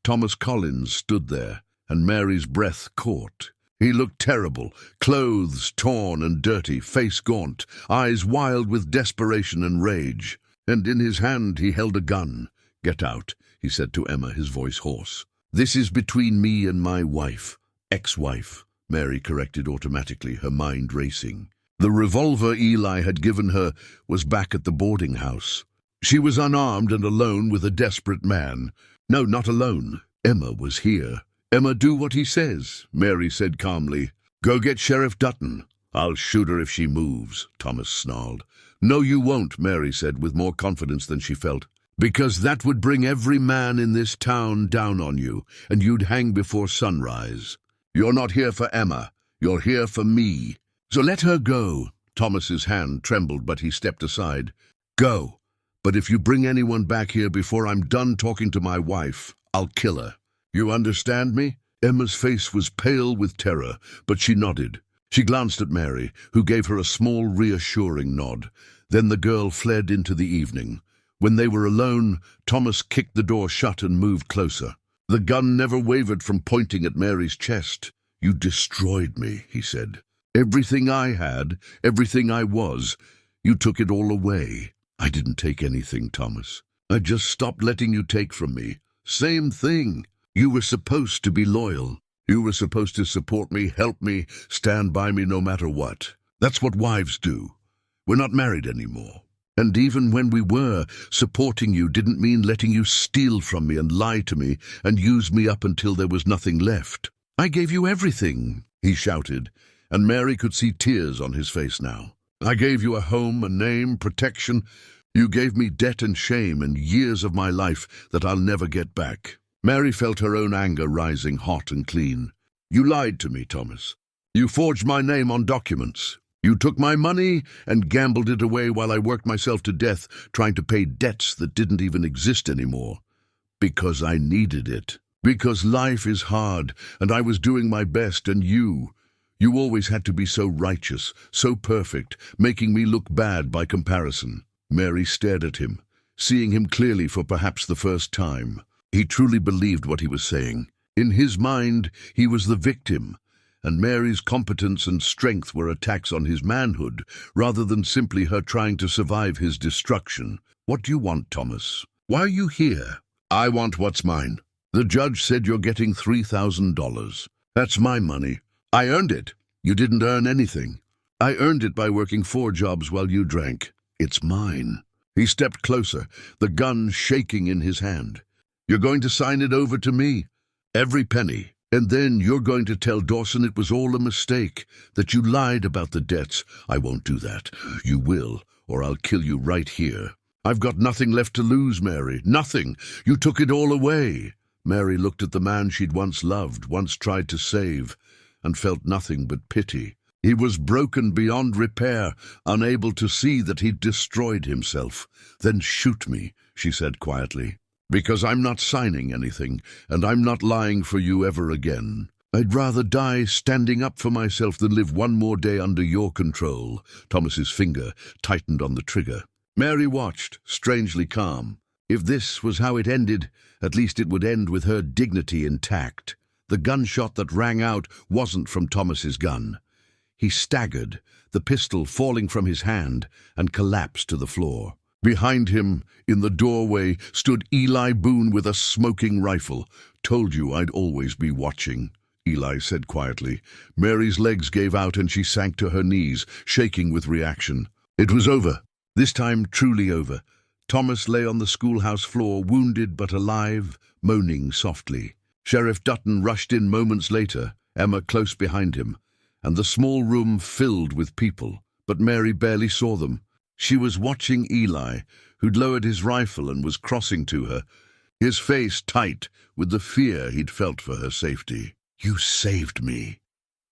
Thomas Collins stood there, and Mary's breath caught. He looked terrible, clothes torn and dirty, face gaunt, eyes wild with desperation and rage. And in his hand he held a gun. Get out, he said to Emma, his voice hoarse. This is between me and my wife. Ex-wife, Mary corrected automatically, her mind racing. The revolver Eli had given her was back at the boarding house. She was unarmed and alone with a desperate man. No, not alone. Emma was here. Emma, do what he says, Mary said calmly. Go get Sheriff Dutton. I'll shoot her if she moves, Thomas snarled. No, you won't, Mary said with more confidence than she felt. Because that would bring every man in this town down on you, and you'd hang before sunrise. You're not here for Emma. You're here for me. So let her go. Thomas's hand trembled, but he stepped aside. Go. But if you bring anyone back here before I'm done talking to my wife, I'll kill her. You understand me? Emma's face was pale with terror, but she nodded. She glanced at Mary, who gave her a small, reassuring nod. Then the girl fled into the evening. When they were alone, Thomas kicked the door shut and moved closer. The gun never wavered from pointing at Mary's chest. You destroyed me, he said. Everything I had, everything I was, you took it all away. I didn't take anything, Thomas. I just stopped letting you take from me. Same thing. You were supposed to be loyal. You were supposed to support me, help me, stand by me no matter what. That's what wives do. We're not married anymore. And even when we were, supporting you didn't mean letting you steal from me and lie to me and use me up until there was nothing left. I gave you everything, he shouted, and Mary could see tears on his face now. I gave you a home, a name, protection. You gave me debt and shame and years of my life that I'll never get back. Mary felt her own anger rising hot and clean. You lied to me, Thomas. You forged my name on documents. You took my money and gambled it away while I worked myself to death trying to pay debts that didn't even exist anymore. Because I needed it. Because life is hard and I was doing my best, and you always had to be so righteous, so perfect, making me look bad by comparison. Mary stared at him, seeing him clearly for perhaps the first time. He truly believed what he was saying. In his mind, he was the victim, and Mary's competence and strength were attacks on his manhood, rather than simply her trying to survive his destruction. What do you want, Thomas? Why are you here? I want what's mine. The judge said you're getting $3,000. That's my money. I earned it. You didn't earn anything. I earned it by working 4 jobs while you drank. It's mine. He stepped closer, the gun shaking in his hand. You're going to sign it over to me. Every penny. And then you're going to tell Dawson it was all a mistake, that you lied about the debts. I won't do that. You will, or I'll kill you right here. I've got nothing left to lose, Mary. Nothing. You took it all away. Mary looked at the man she'd once loved, once tried to save, and felt nothing but pity. He was broken beyond repair, unable to see that he'd destroyed himself. Then shoot me, she said quietly. Because I'm not signing anything, and I'm not lying for you ever again. I'd rather die standing up for myself than live one more day under your control. Thomas's finger tightened on the trigger. Mary watched, strangely calm. If this was how it ended, at least it would end with her dignity intact. The gunshot that rang out wasn't from Thomas's gun. He staggered, the pistol falling from his hand, and collapsed to the floor. Behind him, in the doorway, stood Eli Boone with a smoking rifle. "Told you I'd always be watching," Eli said quietly. Mary's legs gave out and she sank to her knees, shaking with reaction. It was over. This time truly over. Thomas lay on the schoolhouse floor, wounded but alive, moaning softly. Sheriff Dutton rushed in moments later, Emma close behind him, and the small room filled with people, but Mary barely saw them. She was watching Eli, who'd lowered his rifle and was crossing to her, his face tight with the fear he'd felt for her safety. "You saved me,"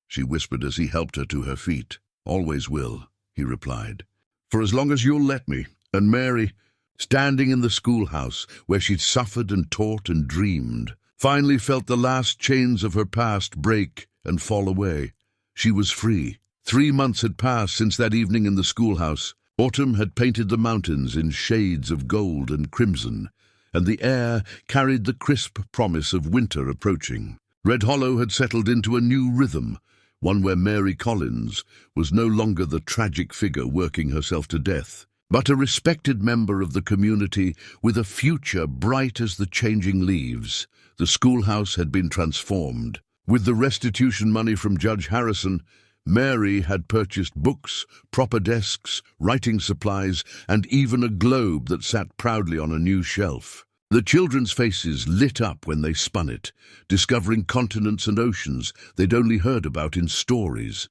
she whispered as he helped her to her feet. "Always will," he replied. "For as long as you'll let me." And Mary, standing in the schoolhouse where she'd suffered and taught and dreamed, finally felt the last chains of her past break and fall away. She was free. 3 months had passed since that evening in the schoolhouse. Autumn had painted the mountains in shades of gold and crimson, and the air carried the crisp promise of winter approaching. Red Hollow had settled into a new rhythm, one where Mary Collins was no longer the tragic figure working herself to death, but a respected member of the community with a future bright as the changing leaves. The schoolhouse had been transformed. With the restitution money from Judge Harrison, Mary had purchased books, proper desks, writing supplies, and even a globe that sat proudly on a new shelf. The children's faces lit up when they spun it, discovering continents and oceans they'd only heard about in stories.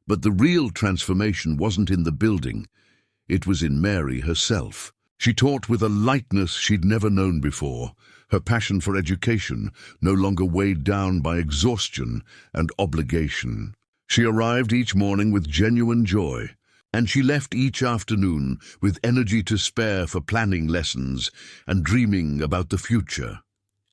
But the real transformation wasn't in the building. It was in Mary herself. She taught with a lightness she'd never known before, her passion for education no longer weighed down by exhaustion and obligation. She arrived each morning with genuine joy, and she left each afternoon with energy to spare for planning lessons and dreaming about the future.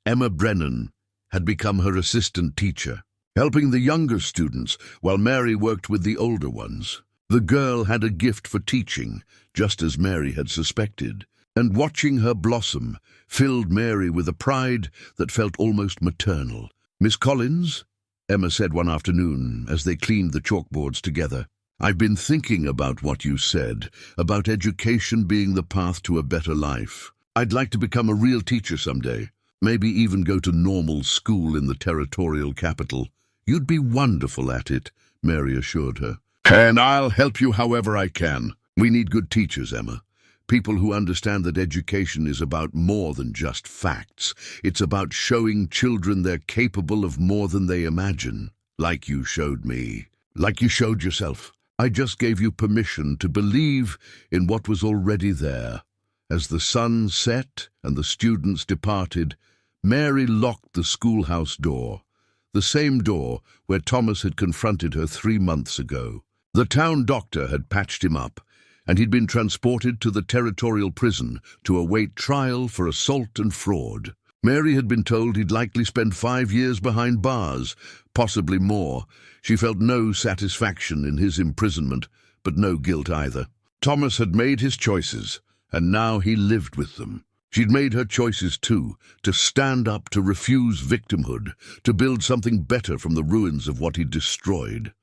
Emma Brennan had become her assistant teacher, helping the younger students while Mary worked with the older ones. The girl had a gift for teaching, just as Mary had suspected, and watching her blossom filled Mary with a pride that felt almost maternal. "Miss Collins," Emma said one afternoon as they cleaned the chalkboards together, "I've been thinking about what you said, about education being the path to a better life. I'd like to become a real teacher someday, maybe even go to normal school in the territorial capital." "You'd be wonderful at it," Mary assured her. "And I'll help you however I can. We need good teachers, Emma. People who understand that education is about more than just facts. It's about showing children they're capable of more than they imagine. Like you showed me. Like you showed yourself. I just gave you permission to believe in what was already there." As the sun set and the students departed, Mary locked the schoolhouse door, the same door where Thomas had confronted her 3 months ago. The town doctor had patched him up, and he'd been transported to the territorial prison to await trial for assault and fraud. Mary had been told he'd likely spend 5 years behind bars, possibly more. She felt no satisfaction in his imprisonment, but no guilt either. Thomas had made his choices, and now he lived with them. She'd made her choices too, to stand up, to refuse victimhood, to build something better from the ruins of what he'd destroyed.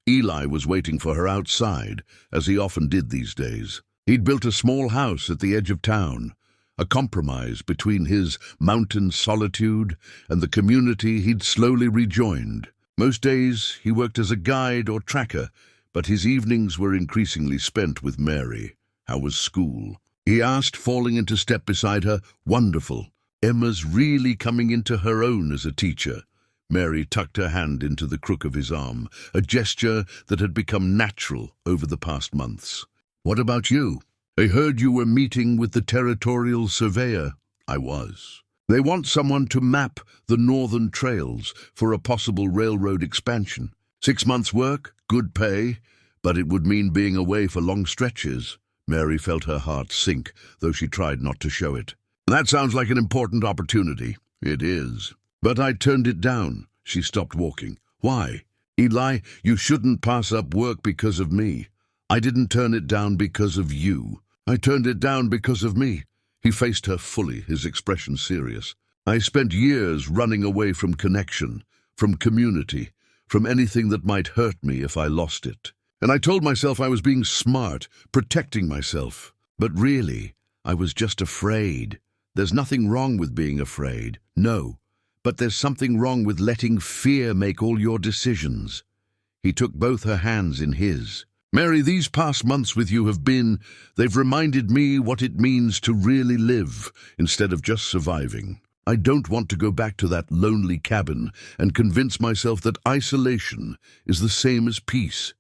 Eli was waiting for her outside, as he often did these days. He'd built a small house at the edge of town, a compromise between his mountain solitude and the community he'd slowly rejoined. Most days he worked as a guide or tracker, but his evenings were increasingly spent with Mary. How was school? He asked, falling into step beside her. "Wonderful. Emma's really coming into her own as a teacher." Mary tucked her hand into the crook of his arm, a gesture that had become natural over the past months. "What about you? I heard you were meeting with the territorial surveyor." "I was. They want someone to map the northern trails for a possible railroad expansion. 6 months' work, good pay, but it would mean being away for long stretches." Mary felt her heart sink, though she tried not to show it. "That sounds like an important opportunity." "It is. But I turned it down." She stopped walking. "Why?" "Eli, you shouldn't pass up work because of me. I didn't turn it down because of you. I turned it down because of me." He faced her fully, his expression serious. "I spent years running away from connection, from community, from anything that might hurt me if I lost it. And I told myself I was being smart, protecting myself. But really, I was just afraid. There's nothing wrong with being afraid, no, but there's something wrong with letting fear make all your decisions. He took both her hands in his. Mary, these past months with you they've reminded me what it means to really live instead of just surviving. I don't want to go back to that lonely cabin and convince myself that isolation is the same as peace.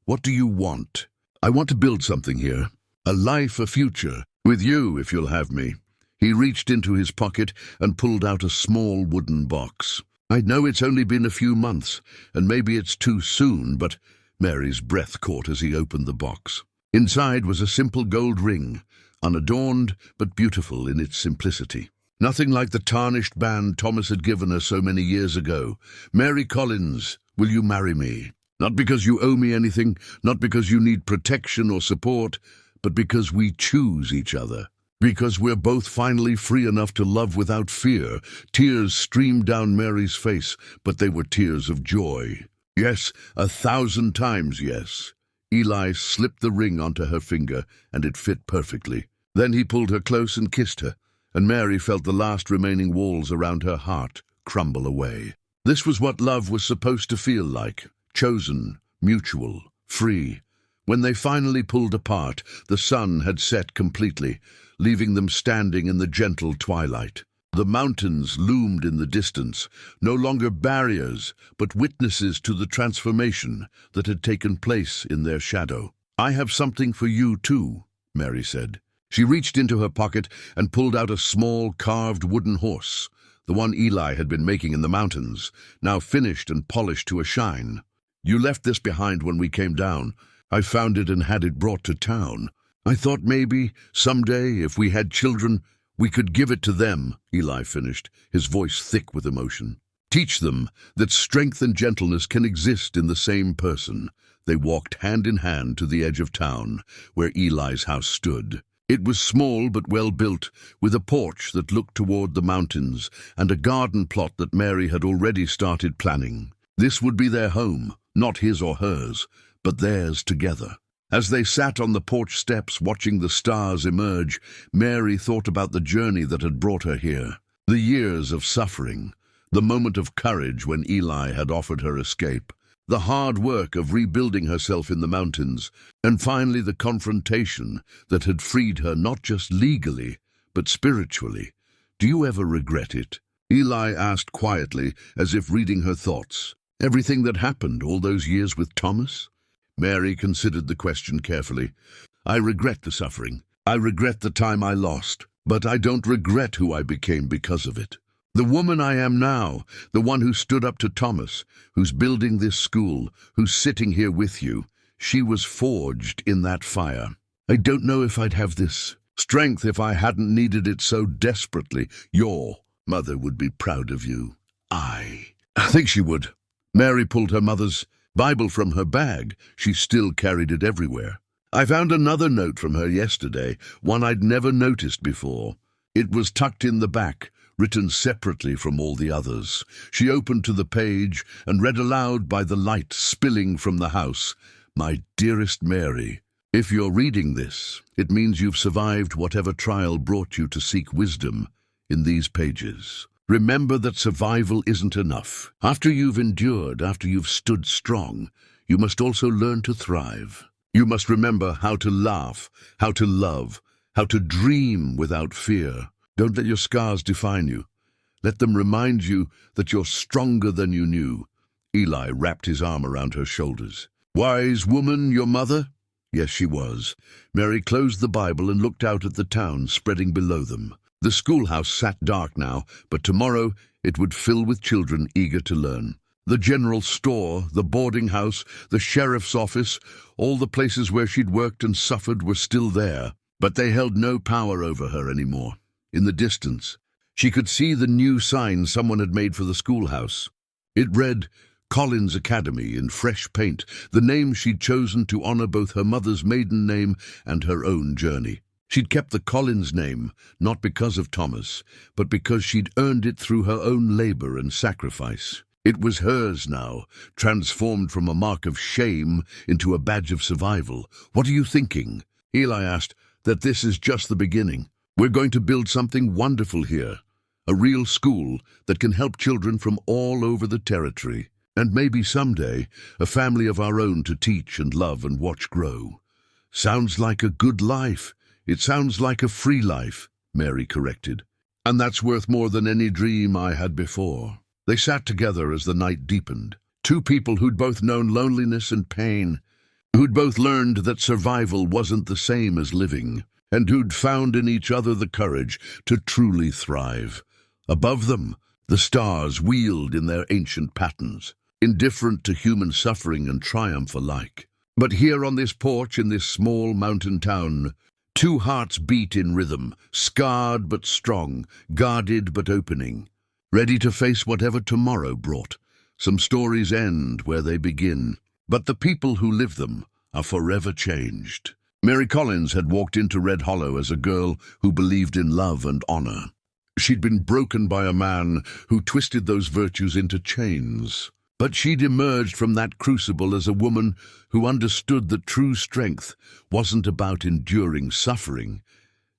What do you want? I want to build something here. A life, a future. With you, if you'll have me. He reached into his pocket and pulled out a small wooden box. I know it's only been a few months, and maybe it's too soon, but Mary's breath caught as he opened the box. Inside was a simple gold ring, unadorned but beautiful in its simplicity. Nothing like the tarnished band Thomas had given her so many years ago. Mary Collins, will you marry me? Not because you owe me anything, not because you need protection or support, but because we choose each other. Because we're both finally free enough to love without fear. Tears streamed down Mary's face, but they were tears of joy. Yes, 1,000 times yes. Eli slipped the ring onto her finger, and it fit perfectly. Then he pulled her close and kissed her, and Mary felt the last remaining walls around her heart crumble away. This was what love was supposed to feel like. Chosen, mutual, free. When they finally pulled apart, the sun had set completely, leaving them standing in the gentle twilight. The mountains loomed in the distance, no longer barriers, but witnesses to the transformation that had taken place in their shadow. I have something for you too, Mary said. She reached into her pocket and pulled out a small carved wooden horse, the one Eli had been making in the mountains, now finished and polished to a shine. You left this behind when we came down. I found it and had it brought to town. I thought maybe, someday, if we had children, we could give it to them, Eli finished, his voice thick with emotion. Teach them that strength and gentleness can exist in the same person. They walked hand in hand to the edge of town, where Eli's house stood. It was small but well built, with a porch that looked toward the mountains and a garden plot that Mary had already started planning. This would be their home, not his or hers, but theirs together. As they sat on the porch steps watching the stars emerge, Mary thought about the journey that had brought her here. The years of suffering, the moment of courage when Eli had offered her escape, the hard work of rebuilding herself in the mountains, and finally the confrontation that had freed her not just legally, but spiritually. Do you ever regret it? Eli asked quietly, as if reading her thoughts. Everything that happened all those years with Thomas? Mary considered the question carefully. I regret the suffering. I regret the time I lost, but I don't regret who I became because of it. The woman I am now, the one who stood up to Thomas, who's building this school, who's sitting here with you, she was forged in that fire. I don't know if I'd have this strength if I hadn't needed it so desperately. Your mother would be proud of you. I think she would. Mary pulled her mother's Bible from her bag. She still carried it everywhere. I found another note from her yesterday, one I'd never noticed before. It was tucked in the back, written separately from all the others. She opened to the page and read aloud by the light spilling from the house. My dearest Mary, if you're reading this, it means you've survived whatever trial brought you to seek wisdom in these pages. Remember that survival isn't enough. After you've endured, after you've stood strong, you must also learn to thrive. You must remember how to laugh, how to love, how to dream without fear. Don't let your scars define you. Let them remind you that you're stronger than you knew. Eli wrapped his arm around her shoulders. Wise woman, your mother? Yes, she was. Mary closed the Bible and looked out at the town spreading below them. The schoolhouse sat dark now, but tomorrow it would fill with children eager to learn. The general store, the boarding house, the sheriff's office, all the places where she'd worked and suffered were still there, but they held no power over her anymore. In the distance, she could see the new sign someone had made for the schoolhouse. It read, Collins Academy in fresh paint, the name she'd chosen to honor both her mother's maiden name and her own journey. She'd kept the Collins name, not because of Thomas, but because she'd earned it through her own labor and sacrifice. It was hers now, transformed from a mark of shame into a badge of survival. What are you thinking? Eli asked. that this is just the beginning. We're going to build something wonderful here, a real school that can help children from all over the territory, and maybe someday a family of our own to teach and love and watch grow. Sounds like a good life. It sounds like a free life, Mary corrected. And that's worth more than any dream I had before. They sat together as the night deepened. Two people who'd both known loneliness and pain, who'd both learned that survival wasn't the same as living, and who'd found in each other the courage to truly thrive. Above them, the stars wheeled in their ancient patterns, indifferent to human suffering and triumph alike. But here on this porch in this small mountain town, two hearts beat in rhythm, scarred but strong, guarded but opening, ready to face whatever tomorrow brought. Some stories end where they begin, but the people who live them are forever changed. Mary Collins had walked into Red Hollow as a girl who believed in love and honor. She'd been broken by a man who twisted those virtues into chains. But she'd emerged from that crucible as a woman who understood that true strength wasn't about enduring suffering.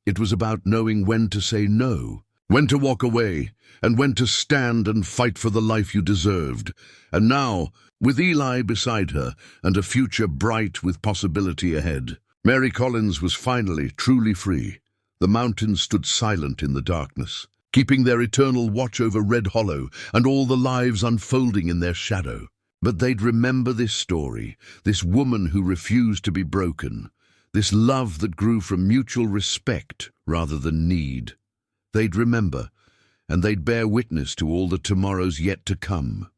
It was about knowing when to say no, when to walk away, and when to stand and fight for the life you deserved. And now, with Eli beside her and a future bright with possibility ahead, Mary Collins was finally truly free. The mountains stood silent in the darkness, keeping their eternal watch over Red Hollow and all the lives unfolding in their shadow. But they'd remember this story, this woman who refused to be broken, this love that grew from mutual respect rather than need. They'd remember, and they'd bear witness to all the tomorrows yet to come.